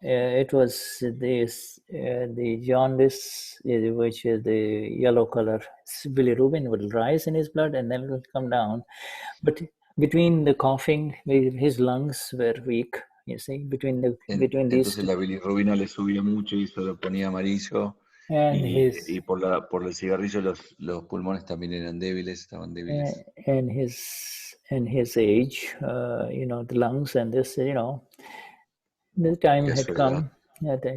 it was this, the jaundice, which is the yellow color, bilirubin will rise in his blood and then it will come down. But between the coughing, his lungs were weak, you see, between these Entonces la bilirrubina le subía mucho y eso lo ponía amarillo. Y por el cigarrillo los pulmones también eran débiles, estaban débiles. And his age, the lungs and this, the time had come.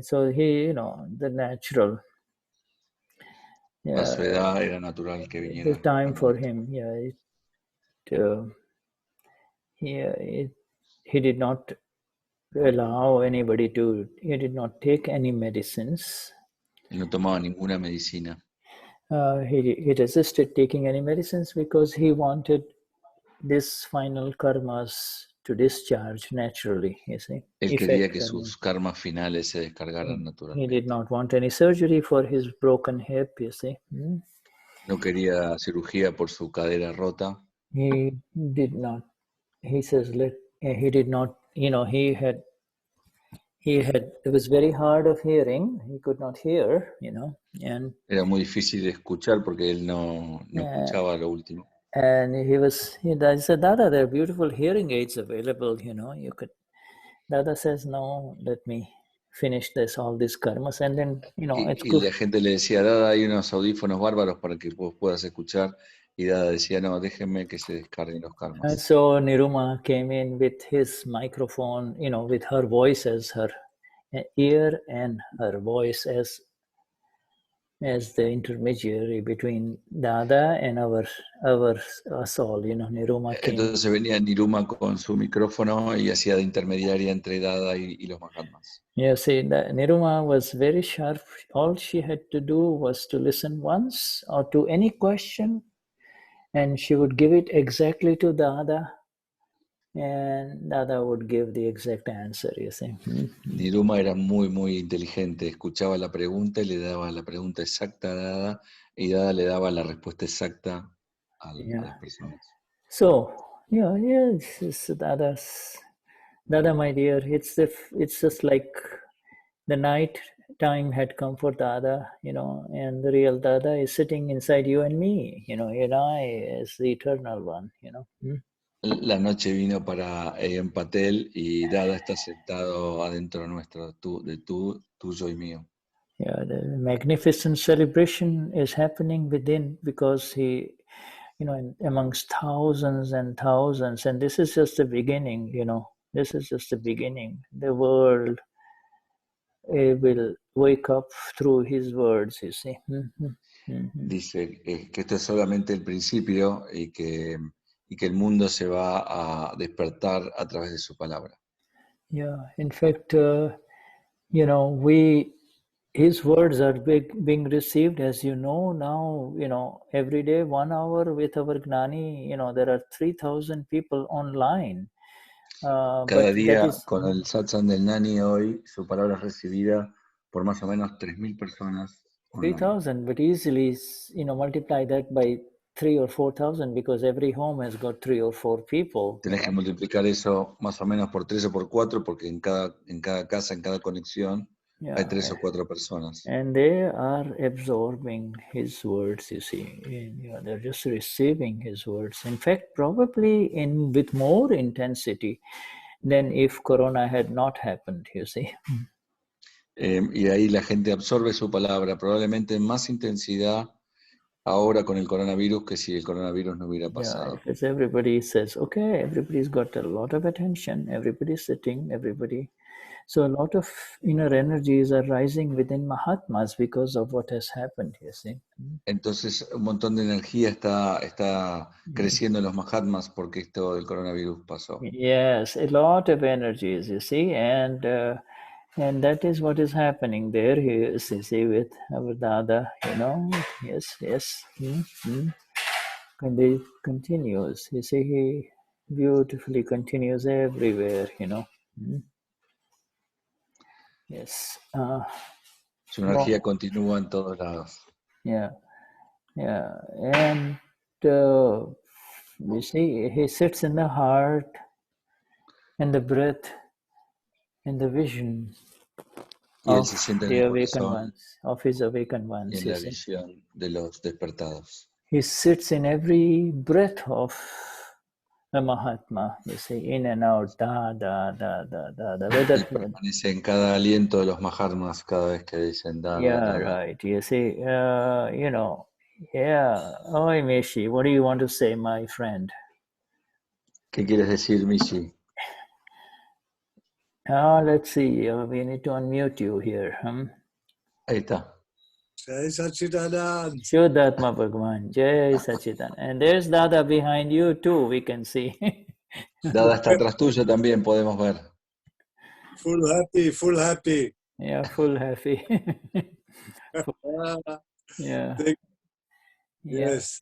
So he, the natural. A su edad era natural que viniera. The time for him, he did not allow anybody he did not take any medicines. No tomaba ninguna medicina. He resisted taking any medicines because he wanted this final karmas to discharge naturally, you see. Él quería que sus karmas finales se descargaran naturalmente. He did not want any surgery for his broken hip, you see. no quería cirugía por su cadera rota. He did not. He says, he did not. It was very hard of hearing. He could not hear. And Era muy difícil de escuchar porque él no escuchaba lo último. And he said, Dada, there are beautiful hearing aids available, you could. Dada says, no, let me finish all these karmas, and then, it's Y good. la gente le decía, Dada, hay unos audífonos bárbaros para que vos puedas escuchar. Y Dada decía, no, déjenme que se descarguen los And karmas. so Niruma came in with his microphone, with her voice as her ear and her voice as the intermediary between Dada and us all, Niruma came. Entonces venía Niruma con su micrófono y hacía de intermediaria entre Dada y los Mahatmas. Yeah, see, Niruma was very sharp. All she had to do was to listen once or to any question, and she would give it exactly to Dada, and Dada would give the exact answer, you see. Niruma era muy, muy inteligente. Escuchaba la pregunta y le daba la pregunta exacta a Dada, y Dada le daba la respuesta exacta a las personas. So, it's Dada, my dear, it's just like the night time had come for Dada, and the real Dada is sitting inside you and me, and I is the eternal one, La noche vino para Eyan Patel y Dada está sentado adentro nuestro, tuyo y mío. Yeah, the magnificent celebration is happening within because he, amongst thousands and thousands, and this is just the beginning, this is just the beginning. The world will wake up through his words, you see. Dice que esto es solamente el principio y que el mundo se va a despertar a través de su palabra. Yeah, in fact, his words are being received, as you know, now, every day, 1 hour with our Gnani, there are 3,000 people online. Cada día con el satsang del Gnani hoy, su palabra es recibida por más o menos 3,000 personas. 3,000, but easily, multiply that by 3,000 or 4,000 because every home has got 3 or 4 people. Tenés que multiplicar eso más o menos por 3 o por 4 porque en cada casa, en cada conexión, hay 3 o 4 personas. And they are absorbing his words, you see. And, they're just receiving his words. In fact, probably with more intensity than if Corona had not happened, you see. Y ahí la gente absorbe su palabra, probablemente en más intensidad ahora con el coronavirus que si el coronavirus no hubiera pasado. Because everybody says, okay, everybody's got a lot of attention, everybody's sitting, everybody. So a lot of inner energies are rising within Mahatmas because of what has happened, you see. Entonces un montón de energía está creciendo en los Mahatmas porque esto del coronavirus pasó. Yes, a lot of energies, you see, and that is what is happening there. He is, you see, with our Dada, yes. And he continues, you see, he beautifully continues everywhere, Yes. Su energía continúa en todos lados. Yeah. And you see, he sits in the heart and the breath and the vision of the awakened ones, of his awakened ones. Y en la visión de los despertados. He sits in every breath of the Mahatma, you see, in and out, da. Permanece en cada aliento de los Mahatmas cada vez que dicen da. Right. You see, Oh, Mishi, what do you want to say, my friend? ¿Qué quieres decir, Mishi? Let's see. We need to unmute you here. Ahí está. Jai Sachidanand. Shuddhatma Bhagwan. Jai Sachidanand. And there's Dada behind you too, we can see. Dada está atrás tuyo también, podemos ver. Full happy. Yeah, full happy. Yeah. Yes,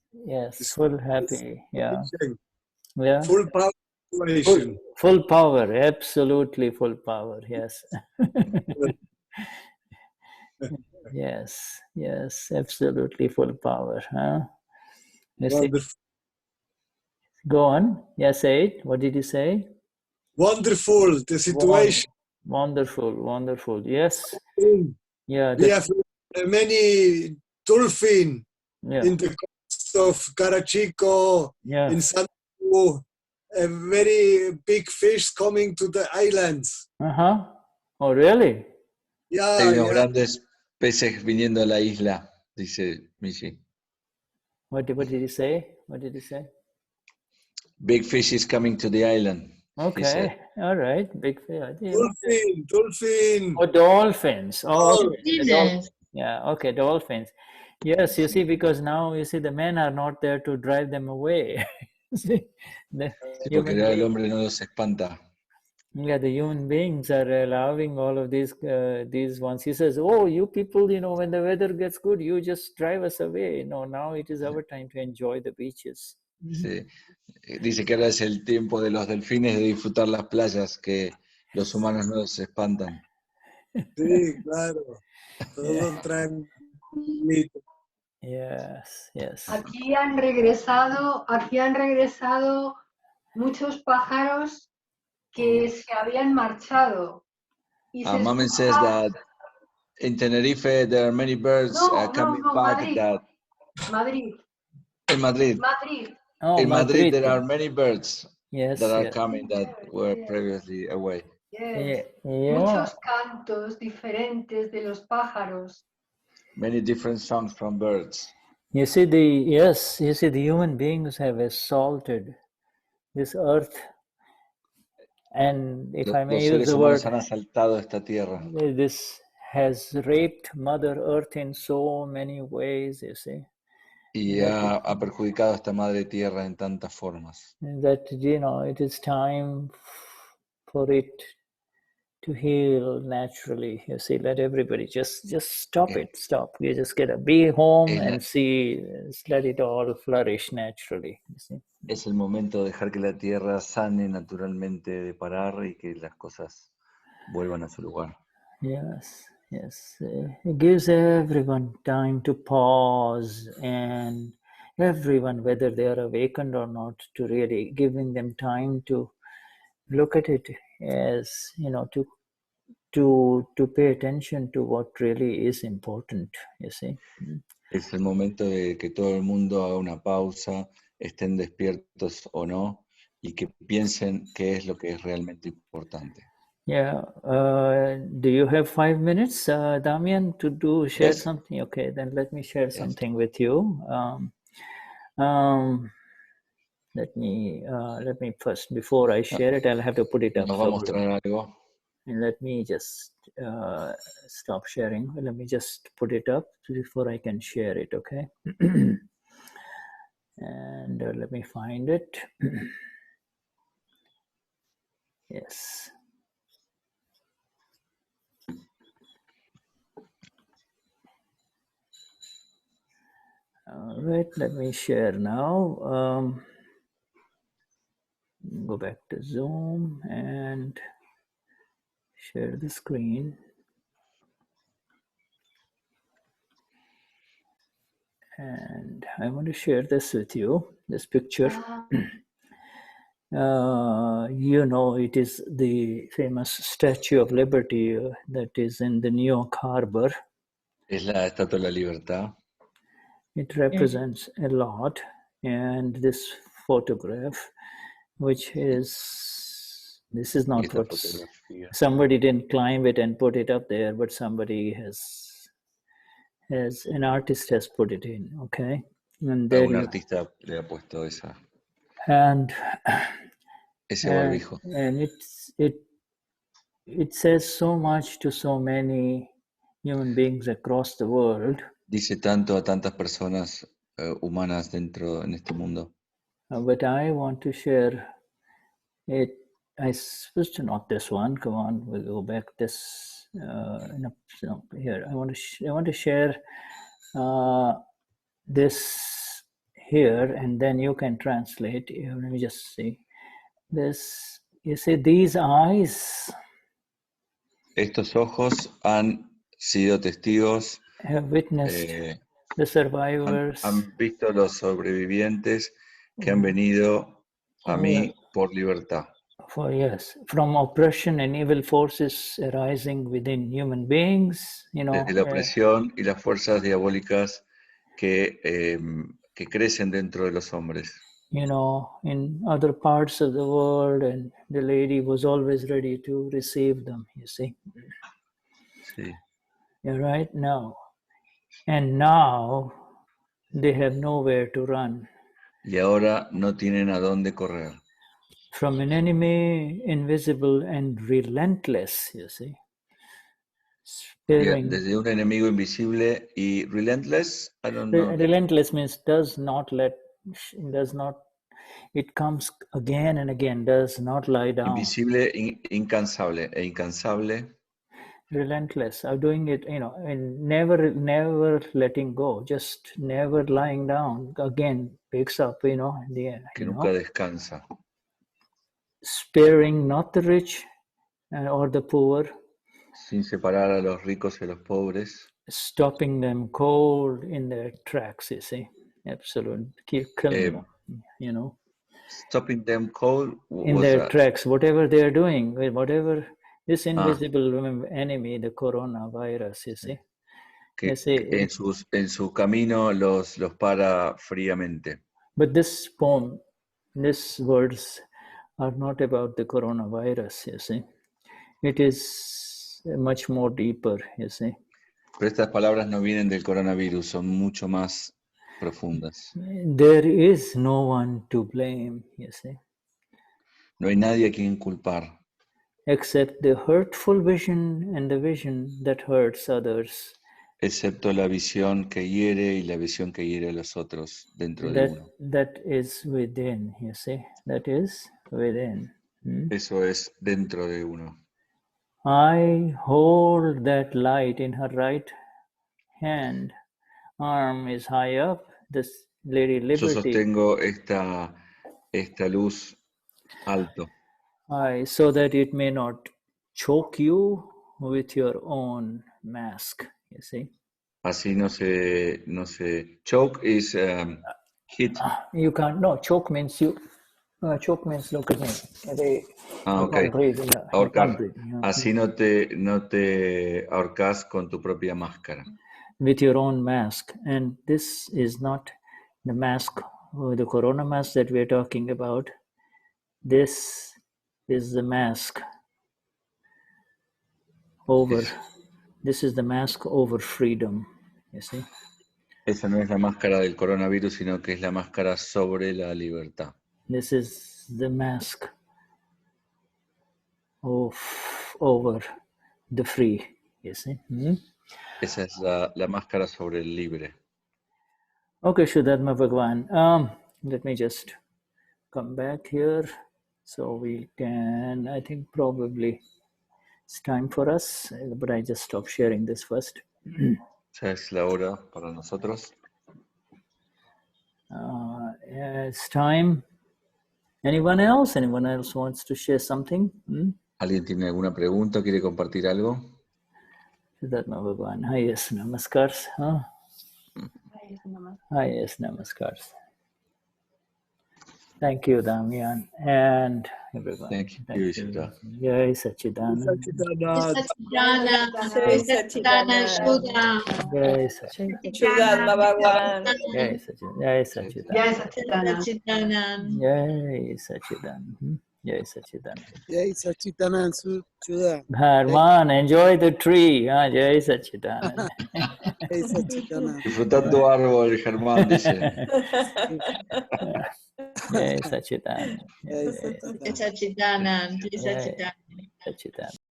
full happy. Yeah. Full power situation. Full power, absolutely full power, yes. Yes, absolutely full power. You see? Wonderful. Go on. Yeah, say it. What did you say? Wonderful, the situation. Wonderful, wonderful. Yes. Yeah. We have many dolphins Yeah. in the coast of Carachico, Yeah. in Santiago, a very big fish coming to the islands. Oh, really? Yeah, Hay unos yeah. grandes peces viniendo a la isla, dice Michi. What did he say? What did he say? Big fish is coming to the island. He said. Okay. All right. Big fish. Dolphin. Oh, dolphins. Oh, okay. Sutiles. Yeah. Okay. Dolphins. Yes. You see, because now you see the men are not there to drive them away. See, the Porque human el beings, hombre no los espanta. yeah, the human beings are allowing all of these ones. He says, "Oh, you people, when the weather gets good, you just drive us away. No, now it is our time to enjoy the beaches." Sí. Dice que ahora es el tiempo de los delfines de disfrutar las playas, que los humanos no los espantan. Sí, claro. Todo tranquilito. Yes, yes. Aquí han regresado muchos pájaros que se habían marchado. Y se Mamen says escucha- that in Tenerife there are many birds coming back. Madrid. That Madrid. in Madrid. Madrid. Oh, In Madrid, there yeah. are many birds Yes, that are yes. coming that were previously away. Yes. Yeah. Muchos cantos diferentes de los pájaros. Many different songs from birds. You see, the human beings have assaulted this earth, and if I may Los use seres the humanos word, han asaltado esta tierra this has raped Mother Earth in so many ways, you see. y ha perjudicado a esta madre tierra en tantas formas. That, it is time for it to heal naturally. You see, let everybody just stop it. Stop. You just gotta be home and see, let it all flourish naturally. You see. Es el momento de dejar que la tierra sane naturalmente, de parar y que las cosas vuelvan a su lugar. Yes, yes. It gives everyone time to pause, and everyone, whether they are awakened or not, to really giving them time to look at it as, to pay attention to what really is important, you see. Es el momento de que todo el mundo haga una pausa, estén despiertos o no, y que piensen qué es lo que es realmente importante. Yeah. Do you have 5 minutes, Damien, to share Yes. something? Okay, then let me share something with you. Let me first, before I share it, I'll have to put it up. Nos va a mostrar algo. And let me just stop sharing. Let me just put it up before I can share it, okay? And let me find it. Yes. All right, let me share now. Go back to Zoom and share the screen. And I want to share this with you, this picture. It is the famous Statue of Liberty that is in the New York Harbor. Es la Estatua de la Libertad. It represents a lot. And this photograph, which is, this is not what, somebody didn't climb it and put it up there, but somebody has an artist has put it in, okay? And there Un artista le ha puesto ese barbijo. And it says so much to so many human beings across the world. Dice tanto a tantas personas humanas en este mundo. But I want to share it. I suppose to not this one. Come on, we'll go back this. Here, I want to share this here, and then you can translate. Let me just see this. You see these eyes. Estos ojos han sido testigos. Have witnessed The survivors. Han visto los sobrevivientes que han venido a mí por libertad. For yes, from oppression and evil forces arising within human beings, Desde la opresión y las fuerzas diabólicas que crecen dentro de los hombres. In other parts of the world, and the lady was always ready to receive them, you see. Sí. Yeah, right now. And now they have nowhere to run. Y ahora no tienen a dónde correr. From an enemy invisible and relentless, you see. Sparing. Desde un enemigo invisible y relentless, I don't know. Relentless means does not, it comes again and again, does not lie down. Invisible, incansable e incansable. Relentless, are doing it, and never letting go, just never lying down. Again, picks up, in the end. Que nunca descansa. Sparing not the rich or the poor. Sin separar a los ricos y a los pobres. Stopping them cold in their tracks, you see. Absolutely. Keep killing them, Stopping them cold? In their tracks, whatever they are doing, whatever this invisible enemy, the coronavirus, you see. Que en su camino los para fríamente. But this poem, these words are not about the coronavirus, you see. It is much more deeper, you see. Pero estas palabras no vienen del coronavirus, son mucho más profundas. There is no one to blame, you see. No hay nadie a quien culpar. Except the hurtful vision and the vision that hurts others. Excepto la visión que hiere y la visión que hiere a los otros dentro de uno. That is within, you see. That is within. Eso es dentro de uno. I hold that light in her right hand. Arm is high up. This Lady Liberty. Yo sostengo esta luz alto. So that it may not choke you with your own mask, you see. Así no se choke is hit. You can't, no, choke means you, choke means look at me. Okay. Breathe, Ahorcar. Así no te ahorcas con tu propia máscara. With your own mask. And this is not the mask, the corona mask that we're talking about. This is the mask over, this is the mask over freedom, you see. Esa no es la máscara del coronavirus, sino que es la máscara sobre la libertad. This is the mask over the free, you see. Esa es la máscara sobre el libre. Okay, Shuddhatma Bhagwan. Let me just come back here so we can, I think probably it's time for us, but I just stop sharing this first. Ya es la hora para nosotros. It's time. Anyone else? Anyone else wants to share something? ¿Alguien tiene alguna pregunta? ¿Quiere compartir algo? Shuddhatma Bhagwan. Highest namaskars. Highest namaskars. Thank you, Damien, and everyone. Thank you, Shuddha. Jai Sachidanand. Jai Sachidanand, Shuddha. Jai Sachidanand. Shuddhatma Bhagwan. Jai Sachidanand. Jai Sachidanand. Jai Sachidanand. Jai Sachidanand. Jai Sachidanand. Jai Sachidanand, Shuddha. Herman, enjoy the tree. Jai Sachidanand. Jai Sachidanand. Disfrutando árbol, Germán dice. Jai Sachidanand. Jai Jai Sachidanand. Jai Sachidanand. Sachidanand.